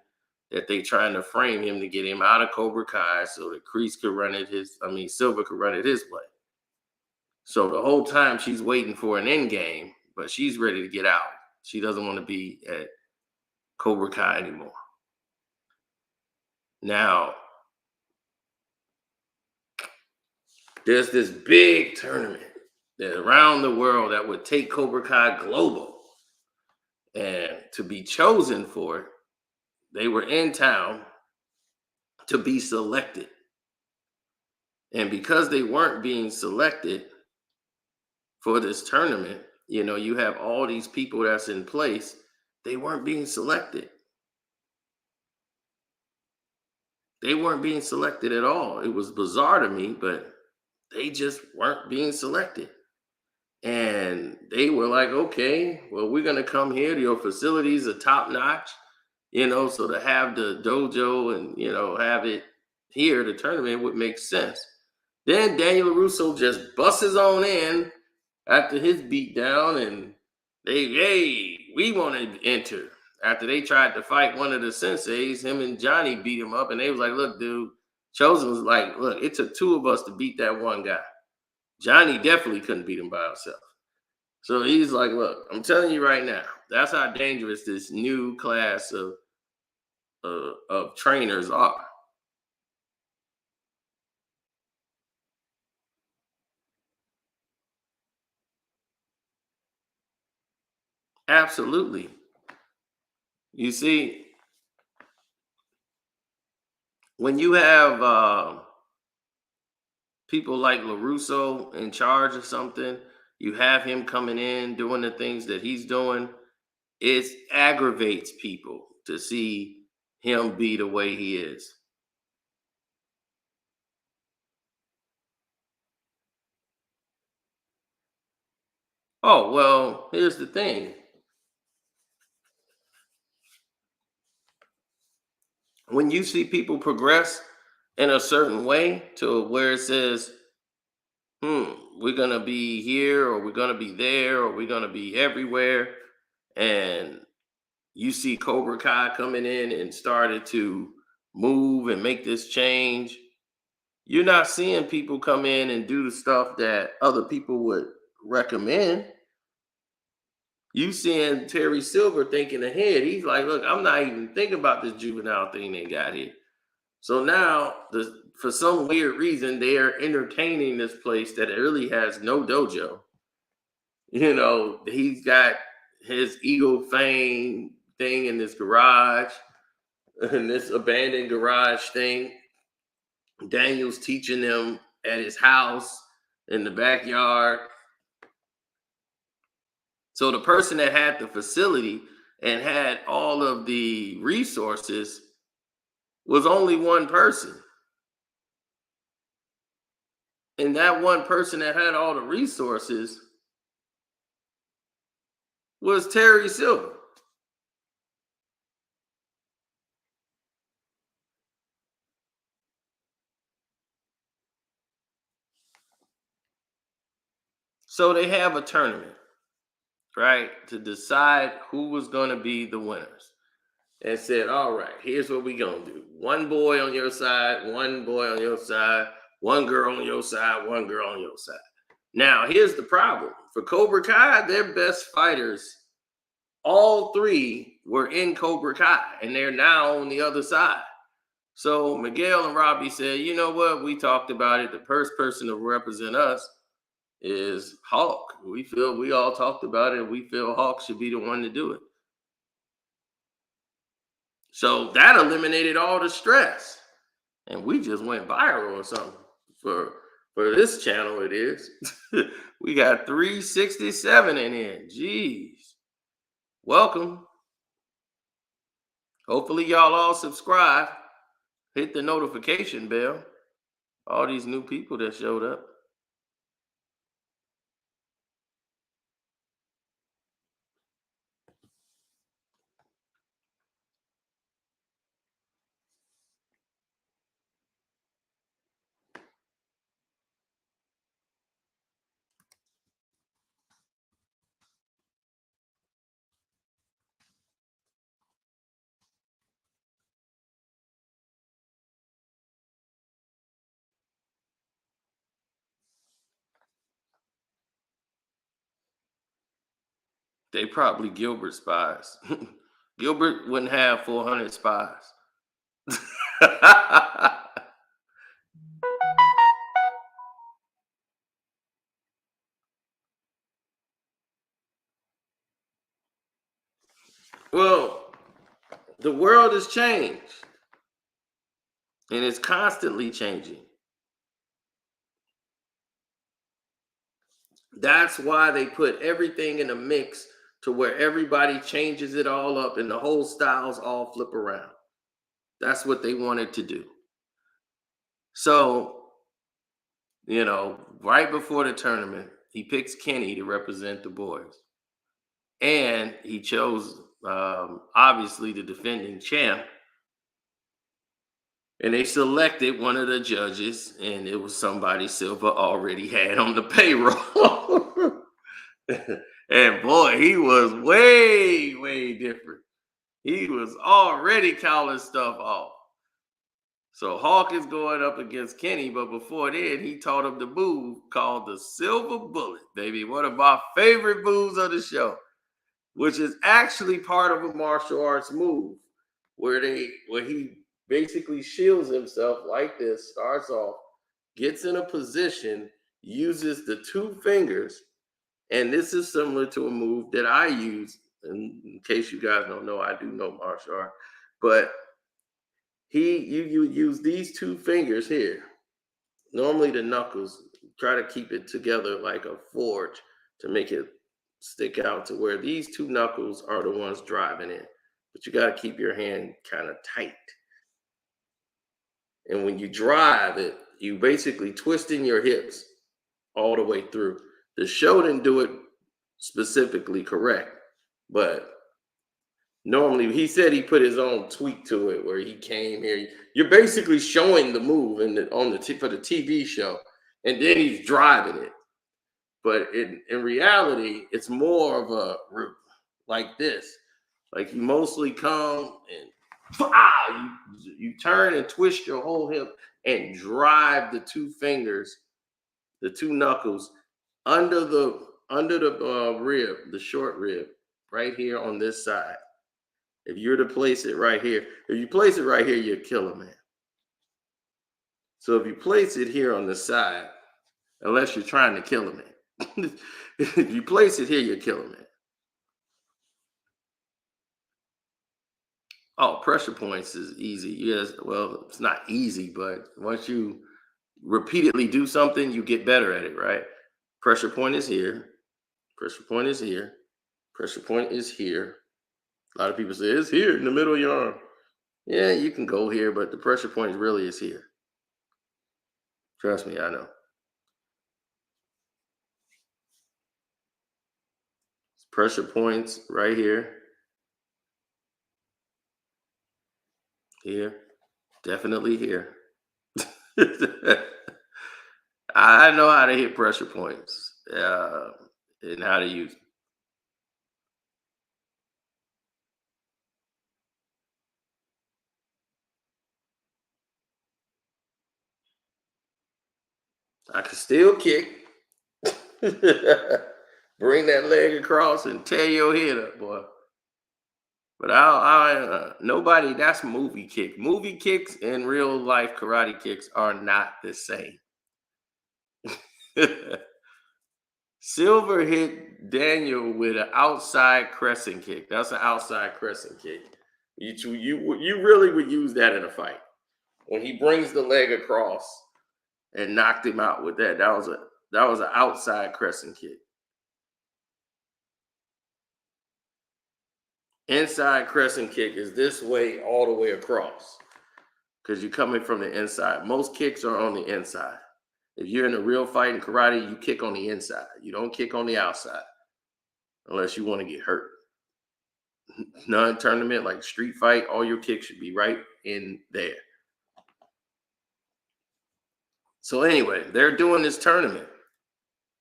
that they trying to frame him to get him out of Cobra Kai so that Kreese could run it Silver could run it his way. So the whole time she's waiting for an end game, but she's ready to get out. She doesn't want to be at Cobra Kai anymore. Now, there's this big tournament that around the world that would take Cobra Kai global. And to be chosen for it, they were in town to be selected. And because they weren't being selected for this tournament, you have all these people that's in place, they weren't being selected. They weren't being selected at all. It was bizarre to me, but they just weren't being selected. And they were like, okay, well, we're going to come here. Your facilities are top notch, so to have the dojo and, have it here, the tournament would make sense. Then Daniel Russo just busts on in after his beatdown and hey, we want to enter. After they tried to fight one of the senseis, him and Johnny beat him up, and they was like, look, dude, Chosen was like, look, it took two of us to beat that one guy. Johnny definitely couldn't beat him by himself. So he's like, look, I'm telling you right now, that's how dangerous this new class of trainers are. Absolutely. You see, when you have people like LaRusso in charge of something, you have him coming in doing the things that he's doing, it aggravates people to see him be the way he is. Oh, well, here's the thing. When you see people progress in a certain way to where it says, we're going to be here or we're going to be there or we're going to be everywhere, and you see Cobra Kai coming in and started to move and make this change, you're not seeing people come in and do the stuff that other people would recommend. You seeing Terry Silver thinking ahead. He's like, look, I'm not even thinking about this juvenile thing they got here. So now, for some weird reason, they are entertaining this place that really has no dojo. He's got his Eagle Fame thing in this garage, in this abandoned garage thing. Daniel's teaching them at his house in the backyard. So the person that had the facility and had all of the resources was only one person. And that one person that had all the resources was Terry Silver. So they have a tournament, right, to decide who was going to be the winners. And said, all right, here's what we going to do. One boy on your side, one boy on your side, one girl on your side, one girl on your side. Now, here's the problem. For Cobra Kai, their best fighters, all three were in Cobra Kai, and they're now on the other side. So Miguel and Robbie said, you know what? We talked about it. The first person to represent us is Hawk. We all talked about it. We feel Hawk should be the one to do it. So that eliminated all the stress. And we just went viral or something. For this channel, it is. We got 367 in here. Jeez. Welcome. Hopefully y'all all subscribe. Hit the notification bell. All these new people that showed up. They probably Gilbert spies. Gilbert wouldn't have 400 spies. Well, the world has changed, and it's constantly changing. That's why they put everything in a mix to where everybody changes it all up and the whole styles all flip around. That's what they wanted to do. So, right before the tournament, he picks Kenny to represent the boys. And he chose, obviously, the defending champ. And they selected one of the judges, and it was somebody Silva already had on the payroll. And boy, he was way, way different. He was already calling stuff off. So Hawk is going up against Kenny, but before then, he taught him the move called the Silver Bullet, baby. One of my favorite moves of the show, which is actually part of a martial arts move where he basically shields himself like this, starts off, gets in a position, uses the two fingers, and this is similar to a move that I use. In case you guys don't know, I do know martial art, but you use these two fingers here. Normally the knuckles, try to keep it together like a forge to make it stick out to where these two knuckles are the ones driving in. But you got to keep your hand kind of tight. And when you drive it, you basically twisting your hips all the way through. The show didn't do it specifically correct, but normally he said he put his own tweak to it where he came here. You're basically showing the move for the TV show, and then he's driving it. But in reality, it's more of a like this. Like you mostly come and you turn and twist your whole hip and drive the two fingers, the two knuckles under the rib, the short rib, right here on this side. If you were to place it right here, if you place it right here, you'll kill a man. So if you place it here on the side, unless you're trying to kill a man, if you place it here, you'll kill a man. Oh, pressure points is easy. Yes, well, it's not easy, but once you repeatedly do something, you get better at it, right? Pressure point is here. Pressure point is here. Pressure point is here. A lot of people say it's here in the middle of your arm. Yeah, you can go here, but the pressure point really is here. Trust me, I know. Pressure points right here. Here. Definitely here. I know how to hit pressure points. uh, and how to use them. I can still kick. Bring that leg across and tear your head up, boy. But nobody. That's movie kick. Movie kicks and real life karate kicks are not the same. Silver hit Daniel with an outside crescent kick. That's an outside crescent kick. You really would use that in a fight when he brings the leg across and knocked him out with that. That was an outside crescent kick. Inside crescent kick is this way all the way across because you're coming from the inside. Most kicks are on the inside. If you're in a real fight in karate, you kick on the inside. You don't kick on the outside unless you want to get hurt. Non-tournament like street fight, all your kicks should be right in there. So anyway, they're doing this tournament.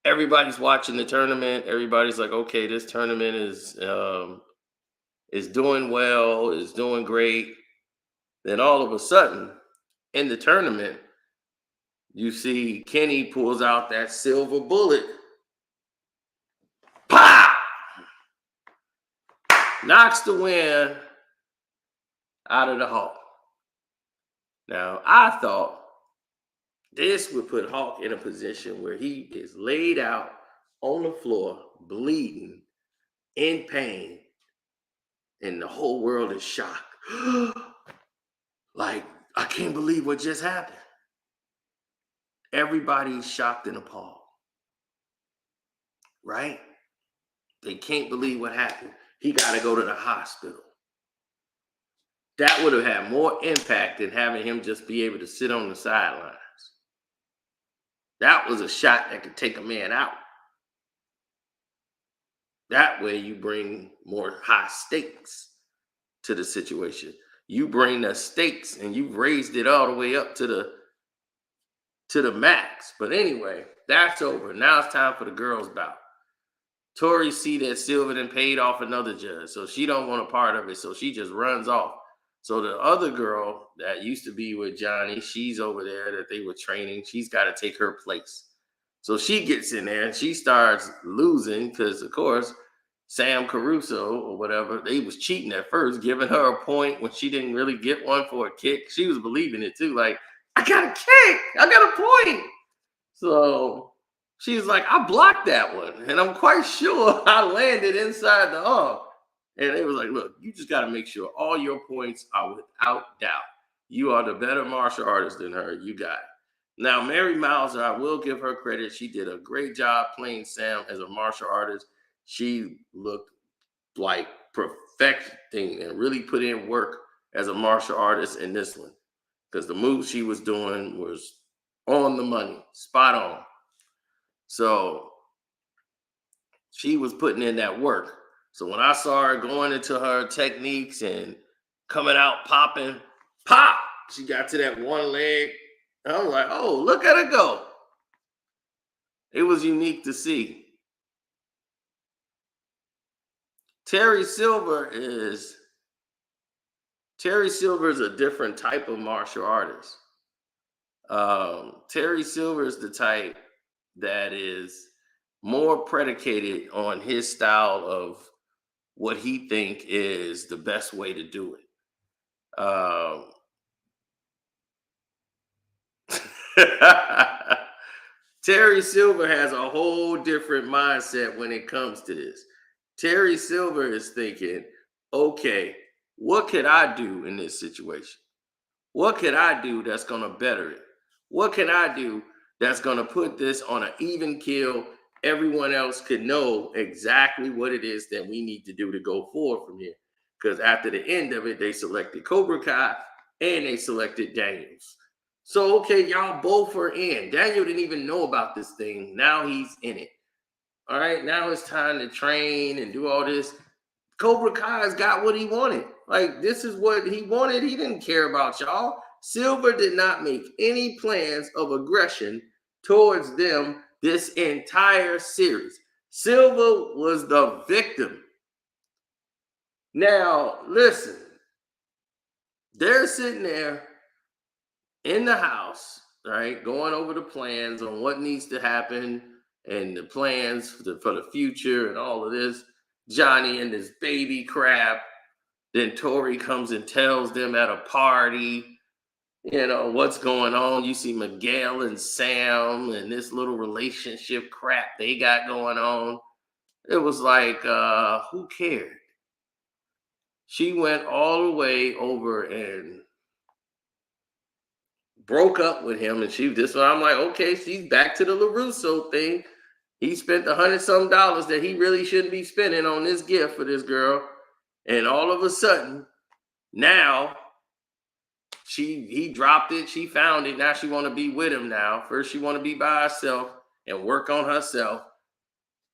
Everybody's watching the tournament. Everybody's like, okay, this tournament is doing well, is doing great. Then all of a sudden, in the tournament, you see Kenny pulls out that silver bullet. Pow! Knocks the wind out of the Hawk. Now, I thought this would put Hawk in a position where he is laid out on the floor, bleeding, in pain, and the whole world is shocked. Like, I can't believe what just happened. Everybody's shocked and appalled, right? They can't believe what happened. He got to go to the hospital. That would have had more impact than having him just be able to sit on the sidelines. That was a shot that could take a man out. That way you bring more high stakes to the situation. You bring the stakes and you've raised it all the way up to the max. But anyway, that's over. Now it's time for the girls' bout. Tori see that Silver then paid off another judge, so she don't want a part of it, so she just runs off. So the other girl that used to be with Johnny, she's over there that they were training. She's got to take her place. So she gets in there and she starts losing because, of course, Sam Caruso or whatever, they was cheating at first, giving her a point when she didn't really get one for a kick. She was believing it too, like, I got a kick, I got a point. So she's like, I blocked that one, and I'm quite sure I landed inside the arm. And they was like, look, you just got to make sure all your points are without doubt. You are the better martial artist than her. You got it. Now, Mary Mauser, I will give her credit. She did a great job playing Sam as a martial artist. She looked like perfecting and really put in work as a martial artist in this one because the moves she was doing was on the money, spot on. So she was putting in that work. So when I saw her going into her techniques and coming out popping, pop, she got to that one leg. I was like, oh, look at her go. It was unique to see. Terry Silver is a different type of martial artist. Terry Silver is the type that is more predicated on his style of what he think is the best way to do it. Terry Silver has a whole different mindset when it comes to this. Terry Silver is thinking, okay, what could I do in this situation? What could I do that's going to better it? What can I do that's going to put this on an even keel? Everyone else could know exactly what it is that we need to do to go forward from here. Because after the end of it, they selected Cobra Kai and they selected Daniels. So, okay, y'all both are in. Daniel didn't even know about this thing. Now he's in it. All right, now it's time to train and do all this. Cobra Kai's got what he wanted. Like, this is what he wanted. He didn't care about y'all. Silver did not make any plans of aggression towards them this entire series. Silva was the victim. Now, listen, they're sitting there in the house, right, going over the plans on what needs to happen and the plans for the future and all of this. Johnny and this baby crap. Then Tori comes and tells them at a party, what's going on. You see Miguel and Sam and this little relationship crap they got going on. It was like, who cared? She went all the way over and broke up with him, and this one, I'm like, okay, she's back to the LaRusso thing. He spent $100-some that he really shouldn't be spending on this gift for this girl, and all of a sudden, now he dropped it, she found it, now she want to be with him now. First she want to be by herself and work on herself.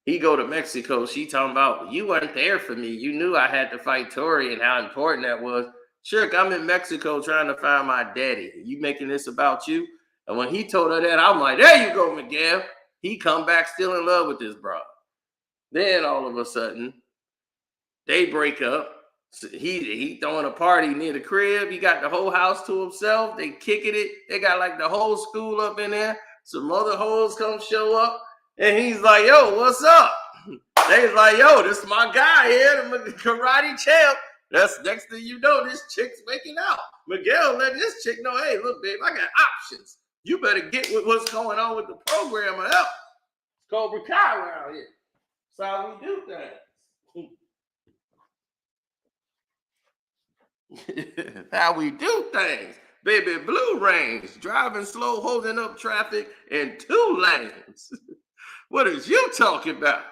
He go to Mexico, she talking about, you weren't there for me. You knew I had to fight Tori and how important that was. Sure, I'm in Mexico trying to find my daddy. You making this about you? And when he told her that, I'm like, there you go, Miguel. He come back still in love with this bro. Then all of a sudden, they break up. So he throwing a party near the crib. He got the whole house to himself. They kicking it. They got like the whole school up in there. Some other hoes come show up. And he's like, yo, what's up? They was like, yo, this is my guy here, the karate champ. That's next thing you know, this chick's making out. Miguel letting this chick know, hey, look, babe, I got options. You better get with what's going on with the program or else. Cobra Kai around here. That's how we do things. How we do things. Baby Blue Range, driving slow, holding up traffic in 2 lanes. What is you talking about?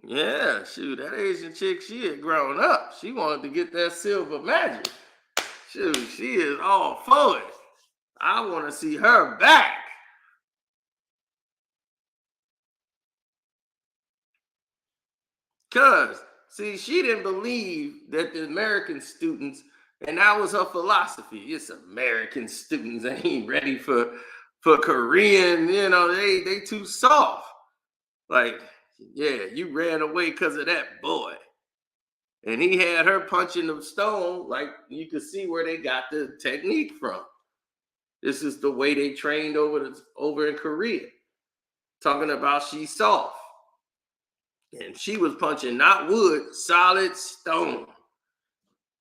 Yeah, shoot, that Asian chick, she had grown up. She wanted to get that silver magic. Shoot, she is all for it. I want to see her back. Because, see, she didn't believe that the American students, and that was her philosophy. It's American students ain't ready for Korean, they too soft. Like, yeah, you ran away because of that boy. And he had her punching the stone, like you could see where they got the technique from. This is the way they trained over in Korea. Talking about she's soft. And she was punching not wood, solid stone.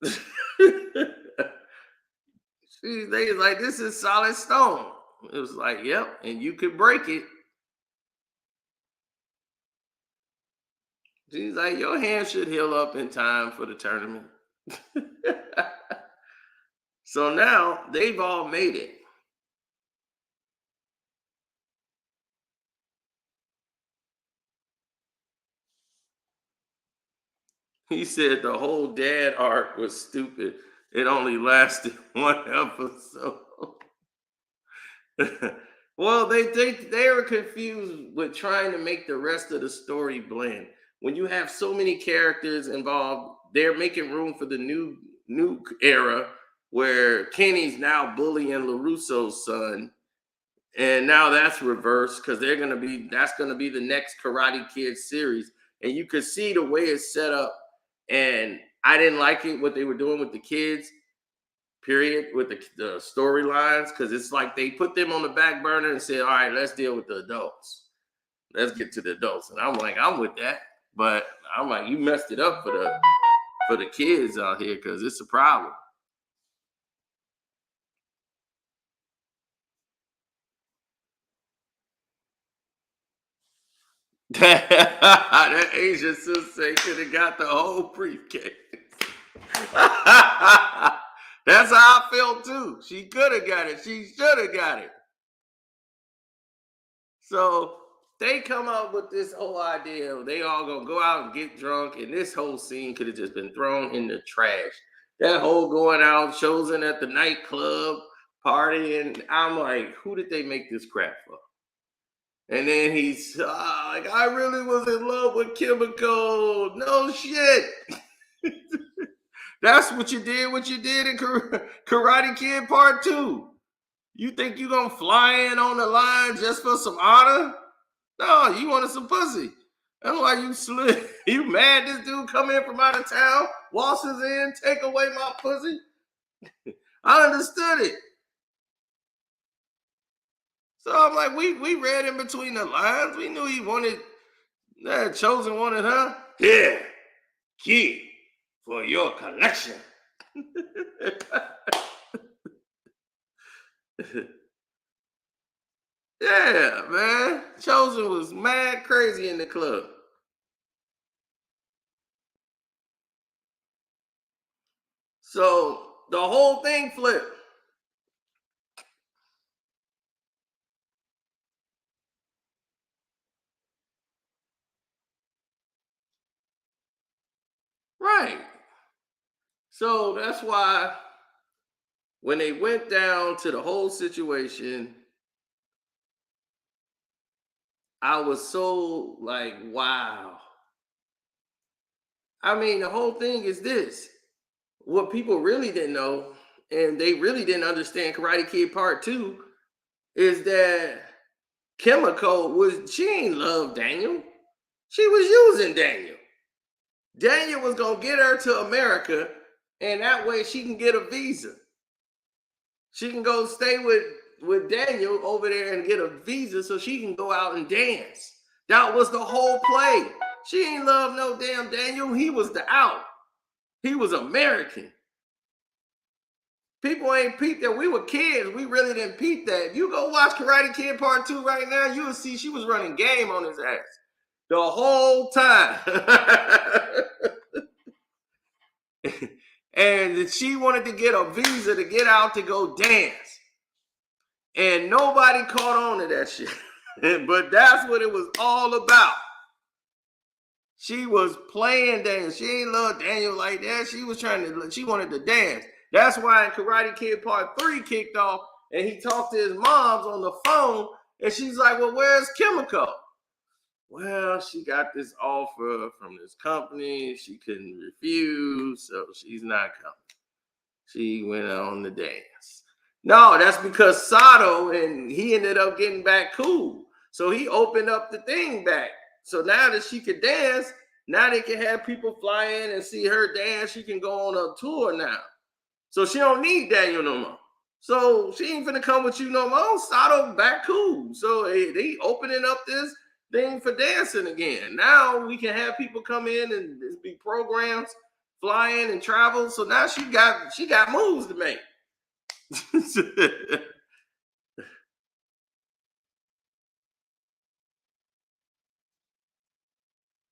They was like, this is solid stone. It was like, yep, and you could break it. She's like, your hand should heal up in time for the tournament. So now they've all made it. He said the whole dad arc was stupid. It only lasted 1 episode. Well, they were confused with trying to make the rest of the story blend. When you have so many characters involved, they're making room for the new era where Kenny's now bullying LaRusso's son. And now that's reversed because that's gonna be the next Karate Kid series. And you could see the way it's set up. And I didn't like it what they were doing with the kids, period, with the storylines, because it's like they put them on the back burner and said, all right, let's deal with the adults. Let's get to the adults. And I'm like, I'm with that. But I'm like, you messed it up for the kids out here because it's a problem. That Asian sister could have got the whole briefcase. That's how I felt too. She could have got it. She should have got it. So they come up with this whole idea. They all gonna go out and get drunk, and this whole scene could have just been thrown in the trash. That whole going out, chosen at the nightclub, partying. I'm like, who did they make this crap for? And then he's like, I really was in love with Chemical. No shit. That's what you did in Karate Kid Part 2. You think you gonna fly in on the line just for some honor? No, you wanted some pussy. That's why you slid. You mad this dude come in from out of town, waltzes in, take away my pussy? I understood it. So I'm like, we read in between the lines. We knew he wanted that Chosen wanted her. Here, key for your collection. Yeah, man. Chosen was mad crazy in the club. So the whole thing flipped. Right. So that's why when they went down to the whole situation, I was so like, wow. I mean, the whole thing is this. What people really didn't know, and they really didn't understand Karate Kid Part 2, is that Chemical she ain't love Daniel. She was using Daniel. Daniel was gonna get her to America, and that way she can get a visa. She can go stay with Daniel over there and get a visa so she can go out and dance. That was the whole play. She ain't love no damn Daniel. He was the out. He was American. People ain't peeped that. We were kids. We really didn't peep that. If you go watch Karate Kid Part 2 right now, you will see she was running game on his ass the whole time. And she wanted to get a visa to get out to go dance. And nobody caught on to that shit. But that's what it was all about. She was playing dance. She ain't love Daniel like that. She wanted to dance. That's why in Karate Kid Part 3 kicked off and he talked to his moms on the phone and she's like, well, where's Chemical? Well, she got this offer from this company. She couldn't refuse, so she's not coming. She went on the dance. No, that's because Sato and he ended up getting back cool. So he opened up the thing back. So now that she could dance, now they can have people fly in and see her dance. She can go on a tour now. So she don't need Daniel no more. So she ain't finna come with you no more. Sato back cool. So they opening up this thing for dancing again. Now we can have people come in and be programs, fly in and travel. So now she got moves to make.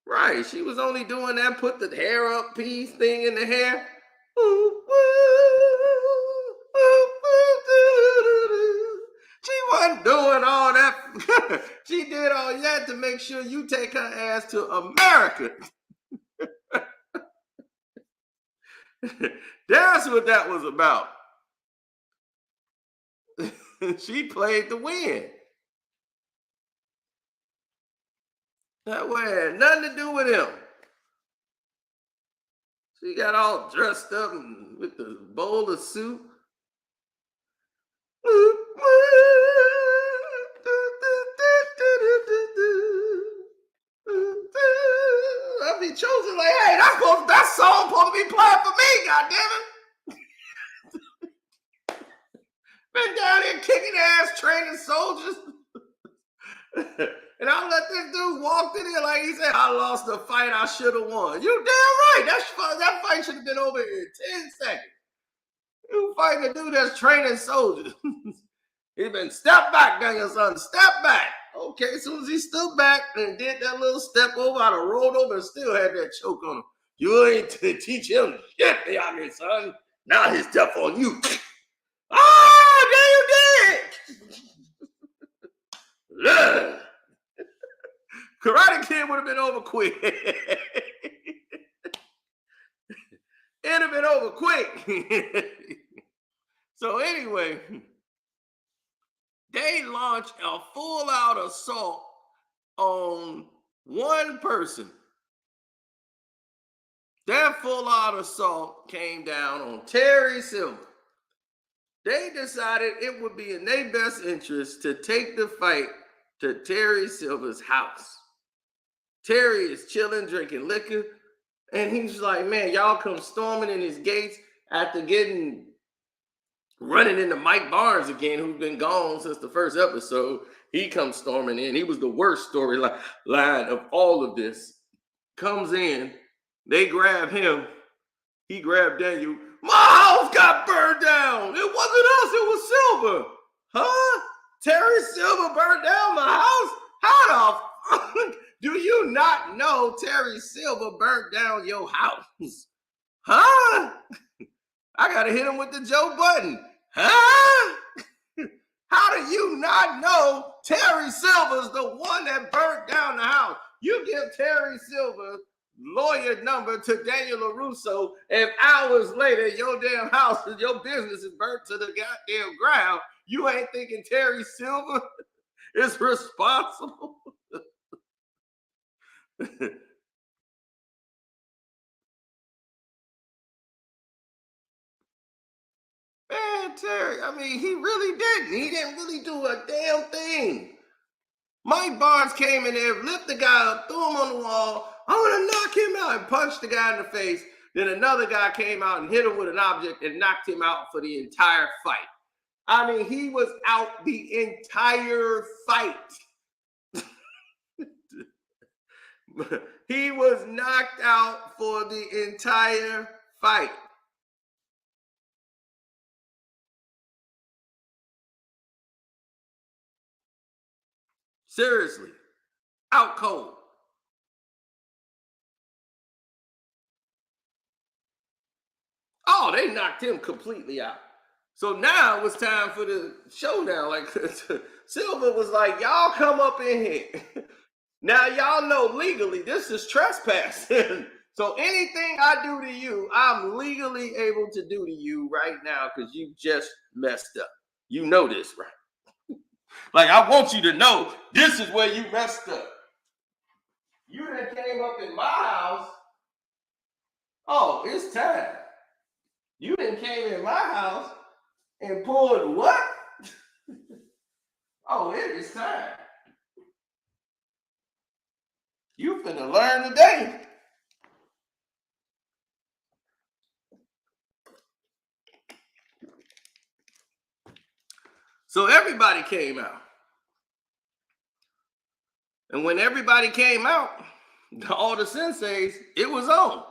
Right. She was only doing that, put the hair up piece thing in the hair. She wasn't doing all that. She did all that to make sure you take her ass to America. That's what that was about. She played to win. That way had nothing to do with him. She got all dressed up with the bowl of soup. I'll be chosen like, hey, that song supposed to be playing for me, goddammit. Been down here kicking ass, training soldiers. And I'll let this dude walk in here like he said, I lost the fight I should have won. You damn right. That fight should have been over in 10 seconds. You fighting a dude that's training soldiers. He's been step back, Daniel son. Step back. Okay, as soon as he stood back and did that little step over, I'd have rolled over and still had that choke on him. You ain't to teach him shit, Miyagi, son. Now his step on you. Oh, there you did. Karate Kid would have been over quick. It'd have been over quick. So anyway, they launched a full-out assault on one person. That full-out assault came down on Terry Silver. They decided it would be in their best interest to take the fight to Terry Silver's house. Terry is chilling, drinking liquor, and he's like, man, y'all come storming in his gates after running into Mike Barnes again, who's been gone since the first episode. He comes storming in. He was the worst storyline of all of this. Comes in, they grab him. He grabbed Daniel. My house got burned down. It wasn't us, it was Silver. Huh? Terry Silver burned down my house? How the fuck do you not know Terry Silver burnt down your house? Huh? I gotta hit him with the Joe Button. Huh? How do you not know Terry Silver's the one that burnt down the house? You give Terry Silver lawyer number to Daniel LaRusso, and hours later, your damn house and your business is burnt to the goddamn ground. You ain't thinking Terry Silver is responsible? Man, Terry, I mean, he really didn't. He didn't really do a damn thing. Mike Barnes came in there, lifted the guy up, threw him on the wall. I'm going to knock him out, and punched the guy in the face. Then another guy came out and hit him with an object and knocked him out for the entire fight. I mean, he was out the entire fight. He was knocked out for the entire fight. Seriously, out cold. Oh, they knocked him completely out. So now it was time for the showdown. Like Silver was like, y'all come up in here. Now y'all know legally this is trespassing. So anything I do to you, I'm legally able to do to you right now because you just messed up. You know this, right? Like, I want you to know this is where you messed up. You done came up in my house. Oh, it's time. You done came in my house and pulled what? Oh, it is time. You finna learn today. So everybody came out. And when everybody came out, all the senseis, it was on.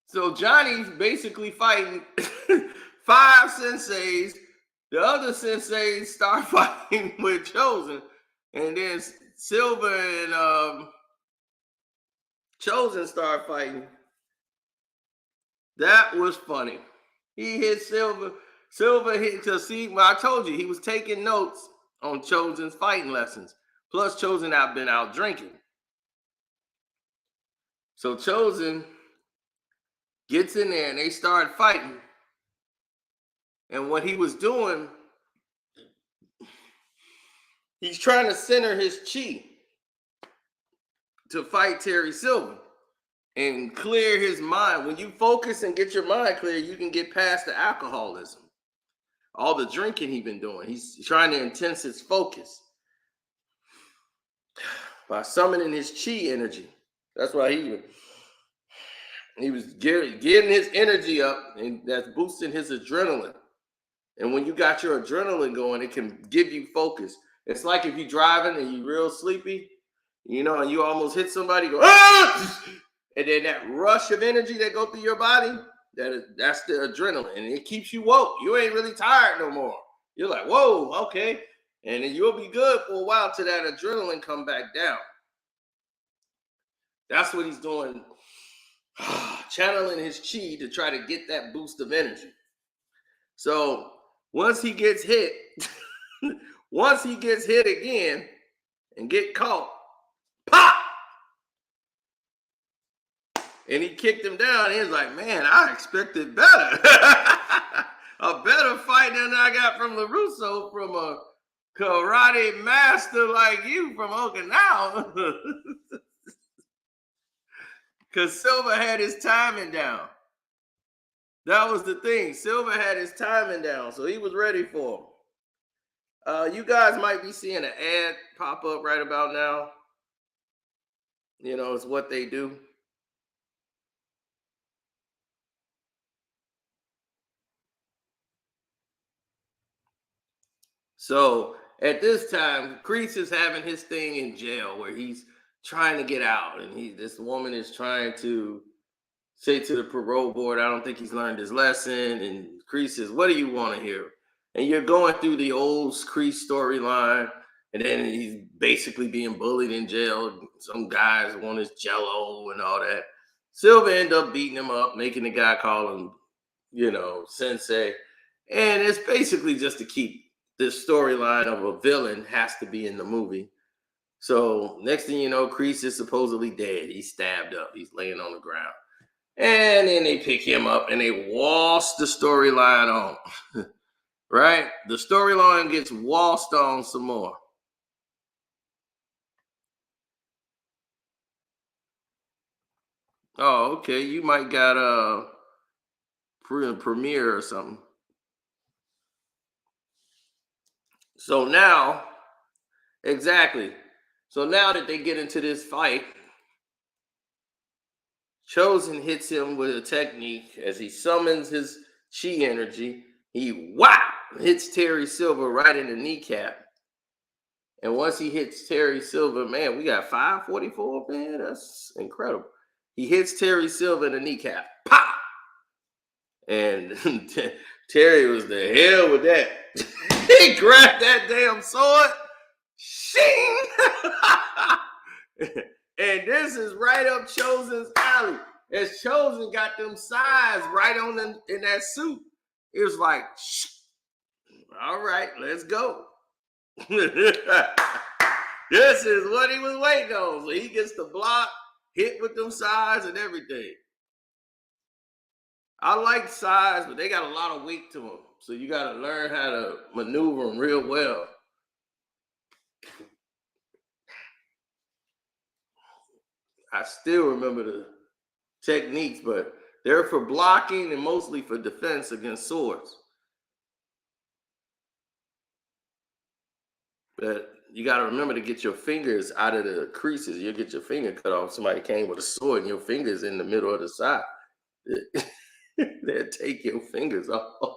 So Johnny's basically fighting 5 senseis. The other senseis start fighting with Chosen. And then Silver and Chosen start fighting. That was funny. He hit Silver. Silver hit, because see, well, I told you, he was taking notes on Chosen's fighting lessons. Plus, Chosen had been out drinking. So Chosen gets in there and they start fighting. And what he was doing, he's trying to center his chi to fight Terry Silver and clear his mind. When you focus and get your mind clear, you can get past the alcoholism. All the drinking he's been doing. He's trying to intense his focus by summoning his chi energy. That's why he was getting his energy up, and that's boosting his adrenaline. And when you got your adrenaline going, it can give you focus. It's like if you're driving and you're real sleepy, you know, and you almost hit somebody, go, ah! And then that rush of energy that go through your body, that's the adrenaline, and it keeps you woke. You ain't really tired no more. You're like, whoa, okay. And then you'll be good for a while till that adrenaline come back down. That's what he's doing, channeling his chi to try to get that boost of energy. So once he gets hit, again and get caught, pop! And he kicked him down. He was like, man, I expected better. A better fight than I got from LaRusso from karate master like you from Okinawa. Because Silver had his timing down. That was the thing. Silver had his timing down, so he was ready for him. You guys might be seeing an ad pop up right about now. You know, it's what they do. So at this time, Crease is having his thing in jail where he's trying to get out, and this woman is trying to say to the parole board, I don't think he's learned his lesson. And Crease says, what do you want to hear? And you're going through the old Crease storyline, and then he's basically being bullied in jail. Some guys want his jello and all that. Silver end up beating him up, making the guy call him, sensei. And it's basically just to keep this storyline of a villain has to be in the movie. So next thing you know, Crease is supposedly dead. He's stabbed up. He's laying on the ground. And then they pick him up and they waltz the storyline on. Right? The storyline gets waltzed on some more. Oh, okay. You might got a premiere or something. So now, exactly. So now that they get into this fight, Chosen hits him with a technique as he summons his chi energy. He hits Terry Silver right in the kneecap. And once he hits Terry Silver, man, we got 544, man. That's incredible. He hits Terry Silver in the kneecap. Pop! And Terry was the hell with that. He grabbed that damn sword. Shing! And this is right up Chosen's alley. As Chosen got them sides right on them in that suit. It was like, all right, let's go. This is what he was waiting on. So he gets the block, hit with them sides and everything. I like sides, but they got a lot of weight to them. So you got to learn how to maneuver them real well. I still remember the techniques, but they're for blocking and mostly for defense against swords. But you got to remember to get your fingers out of the creases. You'll get your finger cut off. Somebody came with a sword and your finger's in the middle of the side. They'll take your fingers off.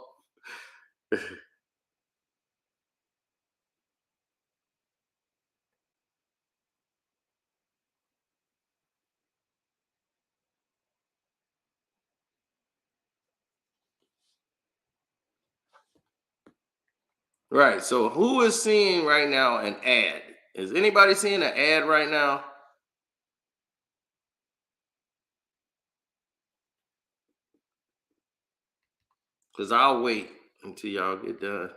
Right. So who is seeing right now an ad? Is anybody seeing an ad right now? Because I'll wait until y'all get done.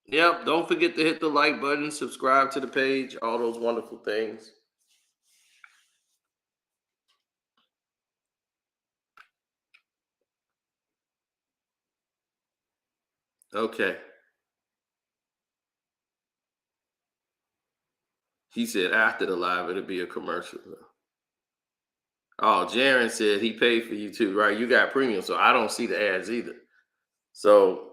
Yep. Don't forget to hit the like button, subscribe to the page, all those wonderful things. Okay. He said after the live, it'll be a commercial. Oh, Jaron said he paid for you too, right? You got premium, so I don't see the ads either. So,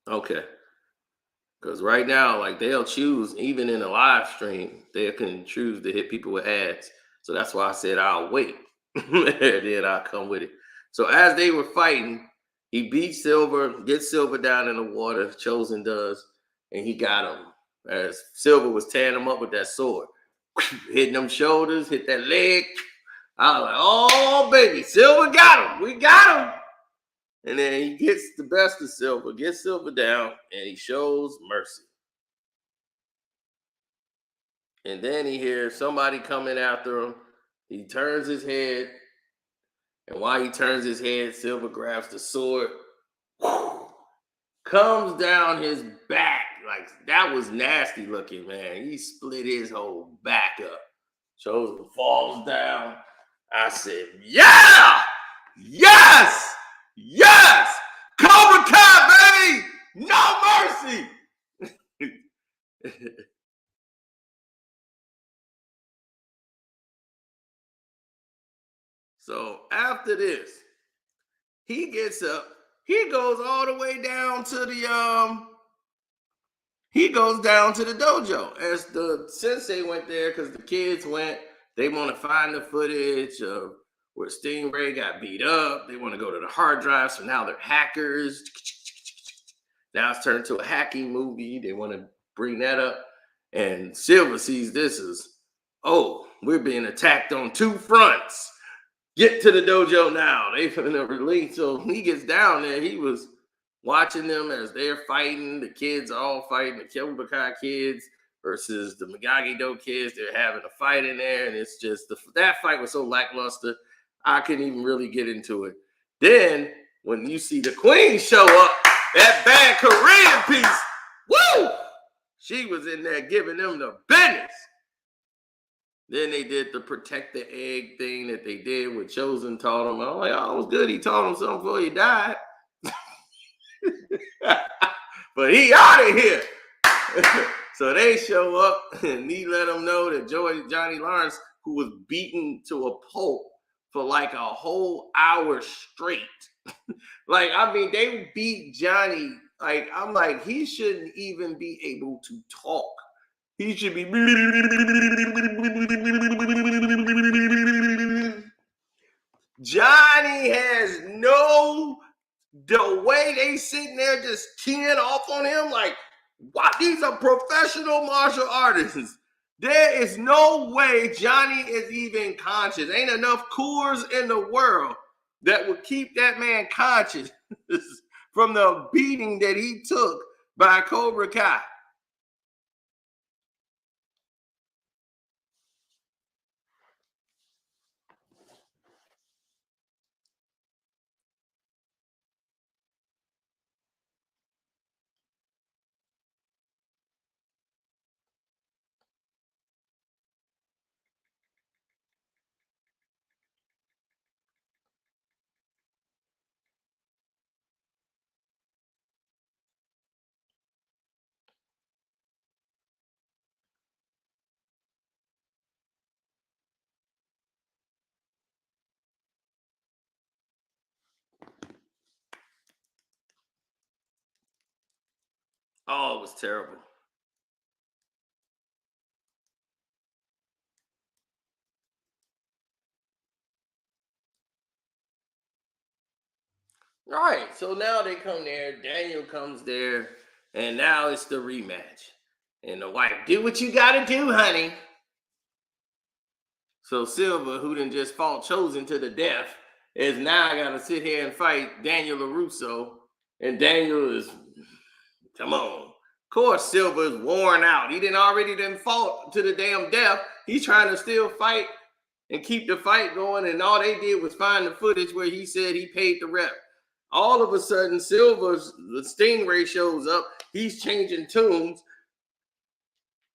okay. Because right now, like they'll choose, even in a live stream, they can choose to hit people with ads. So that's why I said I'll wait. And then I'll come with it. So as they were fighting, He beats Silver, gets Silver down in the water, Chosen does, and he got him. As Silver was tearing him up with that sword, hitting them shoulders, hit that leg. I was like, oh, baby, Silver got him. We got him. And then he gets the best of Silver, gets Silver down, and he shows mercy. And then he hears somebody coming after him. He turns his head, and while he turns his head, Silver grabs the sword, comes down his back. Like, that was nasty looking, man. He split his whole back up. Chosen falls down. I said, yeah! Yes! Yes! Cobra Kai, baby! No mercy! So after this, he gets up. He goes all the way down to the he goes down to the dojo as the sensei went there because the kids went. They want to find the footage of where Stingray got beat up. They want to go to the hard drive, so now they're hackers. Now it's turned to a hacking movie. They want to bring that up. And Silver sees this as, oh, we're being attacked on two fronts. Get to the dojo now. They finna release. So he gets down there. He was watching them as they're fighting. The kids are all fighting. The Cobra Kai kids versus the Miyagi-Do kids. They're having a fight in there. And it's just, that fight was so lackluster. I couldn't even really get into it. Then, when you see the Queen show up, that bad Korean piece, woo! She was in there giving them the business. Then they did the protect the egg thing that they did with Chosen taught him. I'm like, oh, it was good. He taught him something before he died. But he out of here. So they show up and he let them know that Johnny Lawrence, who was beaten to a pulp for like a whole hour straight. Like, I mean, they beat Johnny. Like, I'm like, he shouldn't even be able to talk. He should be. Johnny has the way they sitting there just teeing off on him. Like, what? These are professional martial artists. There is no way Johnny is even conscious. Ain't enough Coors in the world that would keep that man conscious from the beating that he took by Cobra Kai. Oh, it was terrible. All right, so now they come there. Daniel comes there, and now it's the rematch. And the wife, do what you gotta do, honey. So Silver, who didn't just fought Chosen to the death, is now gotta sit here and fight Daniel LaRusso. And Daniel is, come on. Of course, Silver is worn out. He didn't fought to the damn death. He's trying to still fight and keep the fight going. And all they did was find the footage where he said he paid the rep. All of a sudden, the Stingray shows up. He's changing tunes.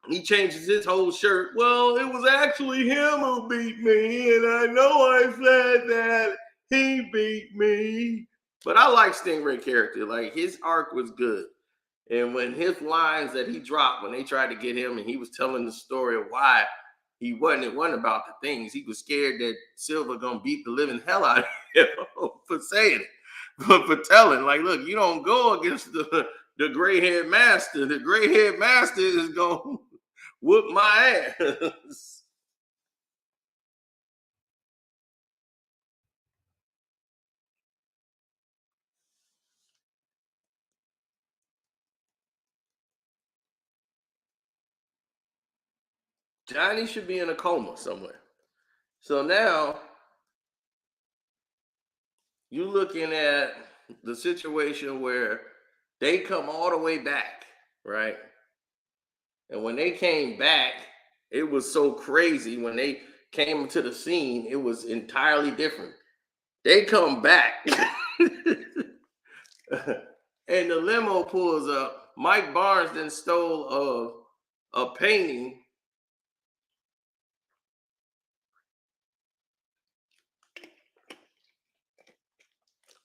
He changes his whole shirt. Well, it was actually him who beat me, and I know I said that he beat me. But I like Stingray character. Like, his arc was good. And when his lines that he dropped when they tried to get him, and he was telling the story of why it wasn't about the things. He was scared that Silver gonna beat the living hell out of him for saying it. For telling, like, look, you don't go against the gray-haired master. The gray-haired master is going to whoop my ass. Johnny should be in a coma somewhere. So now you're looking at the situation where they come all the way back, right? And when they came back, it was so crazy. When they came to the scene, it was entirely different. They come back, and the limo pulls up. Mike Barnes then stole a painting,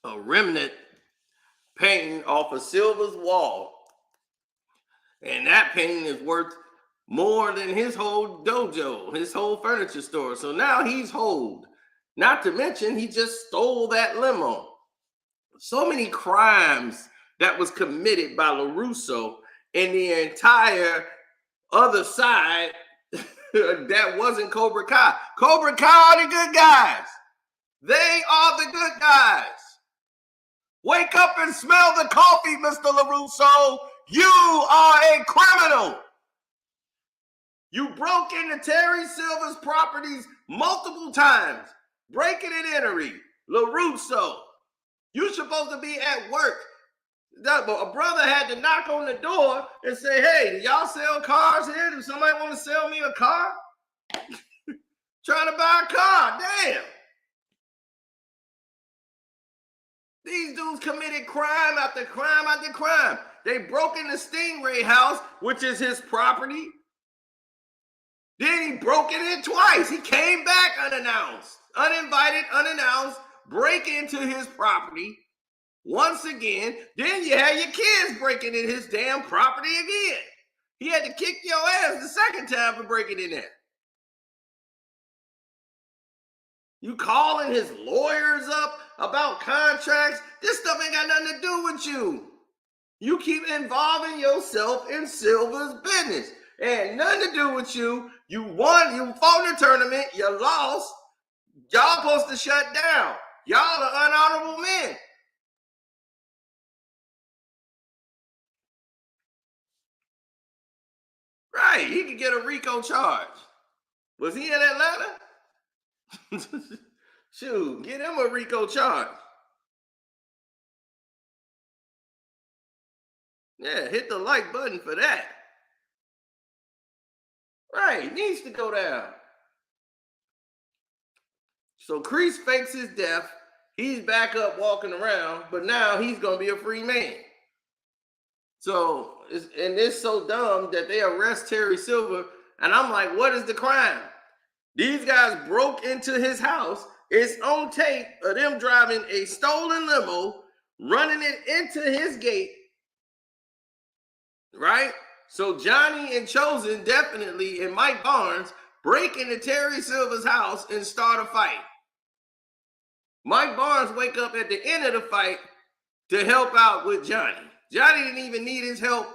a remnant painting off of Silver's wall. And that painting is worth more than his whole dojo, his whole furniture store. So now he's holed. Not to mention, he just stole that limo. So many crimes that was committed by LaRusso and the entire other side that wasn't Cobra Kai. Cobra Kai are the good guys. They are the good guys. Wake up and smell the coffee, Mr. LaRusso. You are a criminal. You broke into Terry Silver's properties multiple times, breaking and entering. LaRusso, you're supposed to be at work. A brother had to knock on the door and say, hey, do y'all sell cars here? Does somebody want to sell me a car? Trying to buy a car, damn. These dudes committed crime after crime after crime. They broke into Stingray house, which is his property. Then he broke it in twice. He came back unannounced, uninvited, unannounced, break into his property once again. Then you had your kids breaking in his damn property again. He had to kick your ass the second time for breaking in there. You calling his lawyers up about contracts? This stuff ain't got nothing to do with you. You keep involving yourself in Silver's business. It had nothing to do with you. You won, you fought in the tournament, you lost. Y'all supposed to shut down. Y'all are unhonorable men. Right, he could get a RICO charge. Was he in Atlanta? Shoot, get him a RICO charge. Yeah, hit the like button for that. Right, needs to go down. So Kreese fakes his death. He's back up walking around, but now he's going to be a free man. So, and it's so dumb that they arrest Terry Silver, and I'm like, what is the crime? These guys broke into his house. It's on tape of them driving a stolen limo, running it into his gate, right? So Johnny and Chosen definitely, and Mike Barnes, break into Terry Silver's house and start a fight. Mike Barnes wake up at the end of the fight to help out with Johnny. Johnny didn't even need his help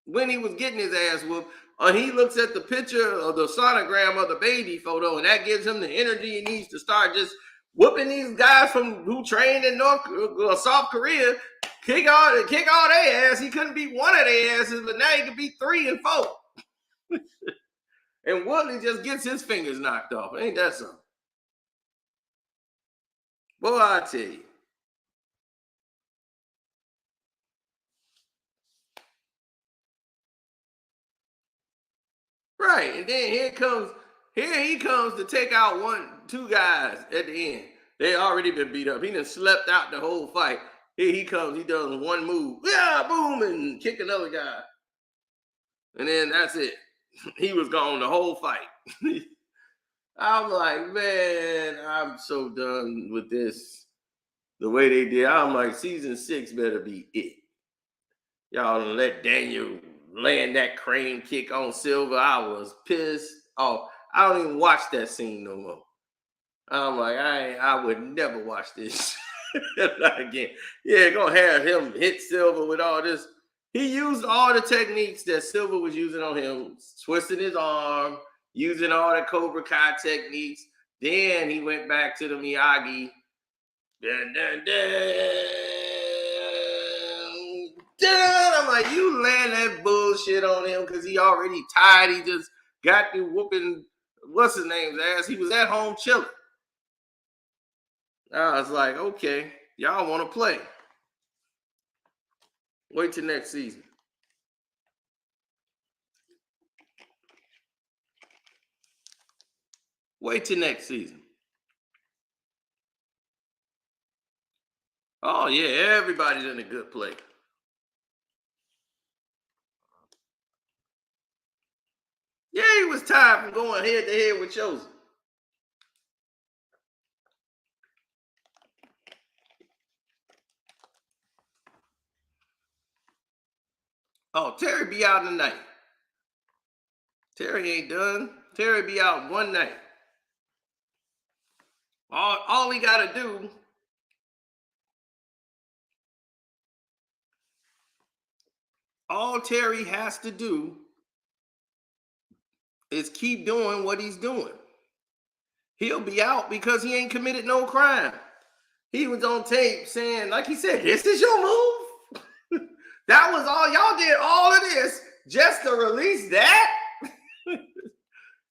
when he was getting his ass whooped. He looks at the picture of the sonogram of the baby photo, and that gives him the energy he needs to start just whooping these guys from who trained in South Korea. Kick all their ass. He couldn't beat one of their asses, but now he can beat 3 and 4. And Woodley just gets his fingers knocked off. Ain't that something? Boy, I tell you. Right, and then here he comes to take out 2 guys at the end. They already been beat up. He done slept out the whole fight. Here he comes. He does one move. Yeah, boom, and kick another guy. And then that's it. He was gone the whole fight. I'm like, man, I'm so done with this. The way they did. I'm like, season 6 better be it. Y'all let Daniel land that crane kick on Silver. I was pissed off. I don't even watch that scene no more. I'm like, I would never watch this again. Yeah, gonna have him hit Silver with all this. He used all the techniques that Silver was using on him, twisting his arm, using all the Cobra Kai techniques. Then he went back to the Miyagi. Dun, dun, dun. I'm like, you land that bullshit on him because he already tired. He just got through whooping what's his name's ass. He was at home chilling. I was like, okay, y'all want to play. Wait till next season. Wait till next season. Oh, yeah, everybody's in a good place. Yeah, he was tired from going head to head with Chosen. Oh, Terry be out tonight. Terry ain't done. Terry be out one night. All he got to do, all Terry has to do is keep doing what he's doing. He'll be out because he ain't committed no crime. He was on tape saying, like he said, this is your move. That was all. Y'all did all of this just to release that?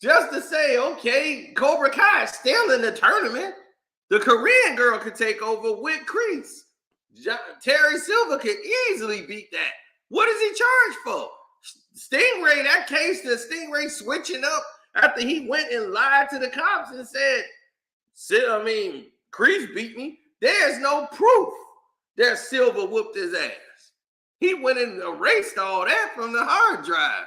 Just to say, okay, Cobra Kai is still in the tournament. The Korean girl could take over with Kreese. Terry Silver could easily beat that. What is he charged for? Stingray, that case that Stingray switching up after he went and lied to the cops and said, Kreese beat me. There's no proof that Silver whooped his ass. He went and erased all that from the hard drive.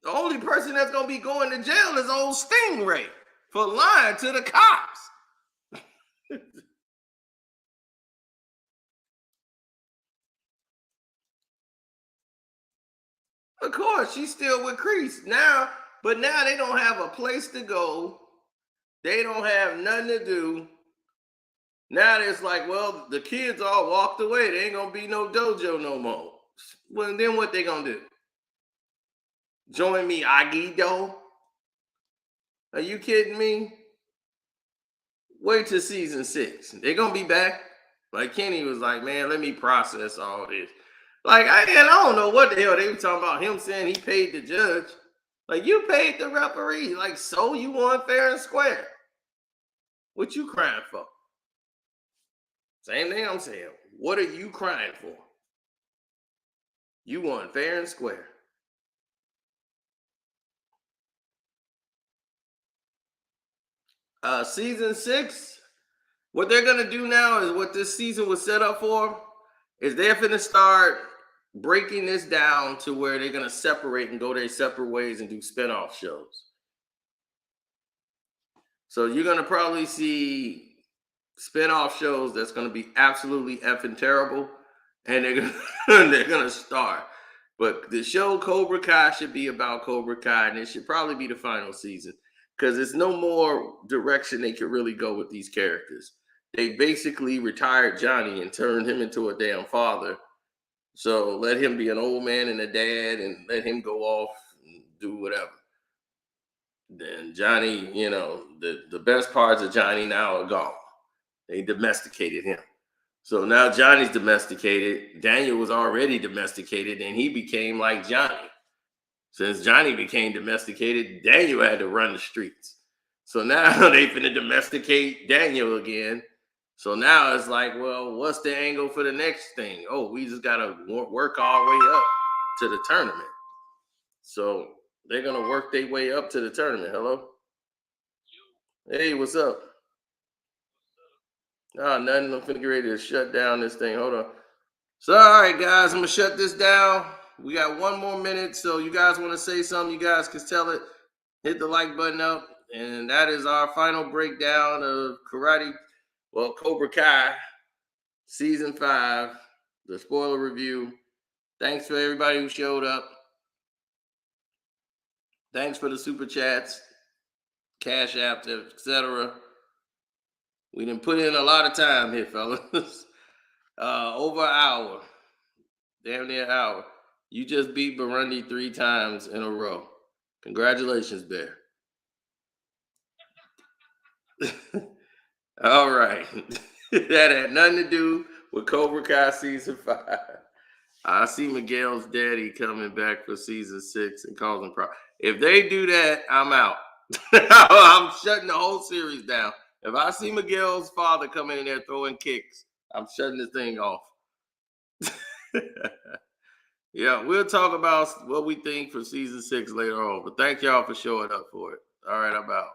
The only person that's going to be going to jail is old Stingray for lying to the cops. Of course, she's still with Kreese now, but now they don't have a place to go. They don't have nothing to do. Now it's like, well, the kids all walked away. There ain't going to be no dojo no more. Well, then what they going to do? Join Miyagi-Do? Are you kidding me? Wait till season 6. They're going to be back. Like Kenny was like, man, let me process all this. Like, I don't know what the hell they were talking about. Him saying he paid the judge. Like, you paid the referee. Like, so you won fair and square. What you crying for? Same thing I'm saying. What are you crying for? You won fair and square. Season 6, what they're going to do now is what this season was set up for, is they're going to start breaking this down to where they're going to separate and go their separate ways and do spinoff shows. So you're going to probably see spinoff shows that's going to be absolutely effing terrible, and they're going to start. But the show Cobra Kai should be about Cobra Kai, and it should probably be the final season because there's no more direction they could really go with these characters. They basically retired Johnny and turned him into a damn father. So let him be an old man and a dad and let him go off and do whatever. Then Johnny, the best parts of Johnny now are gone. They domesticated him. So now Johnny's domesticated. Daniel was already domesticated and he became like Johnny. Since Johnny became domesticated, Daniel had to run the streets. So now they finna domesticate Daniel again. So now it's like, well, what's the angle for the next thing? Oh, we just got to work our way up to the tournament. So they're going to work their way up to the tournament. Hello? Hey, what's up? Oh, nothing. I'm finna ready to shut down this thing. Hold on. So, all right, guys, I'm going to shut this down. We got 1 more minute. So you guys want to say something, you guys can tell it. Hit the like button up. And that is our final breakdown of Cobra Kai Season 5, the spoiler review. Thanks for everybody who showed up. Thanks for the super chats, Cash App, etc. We didn't put in a lot of time here, fellas. Over an hour. Damn near an hour. You just beat Burundi 3 times in a row. Congratulations, Bear. All right. That had nothing to do with Cobra Kai Season 5. I see Miguel's daddy coming back for season 6 and causing problems. If they do that, I'm out. I'm shutting the whole series down. If I see Miguel's father coming in there throwing kicks, I'm shutting the thing off. Yeah, we'll talk about what we think for season 6 later on. But thank y'all for showing up for it. All right, I'm out.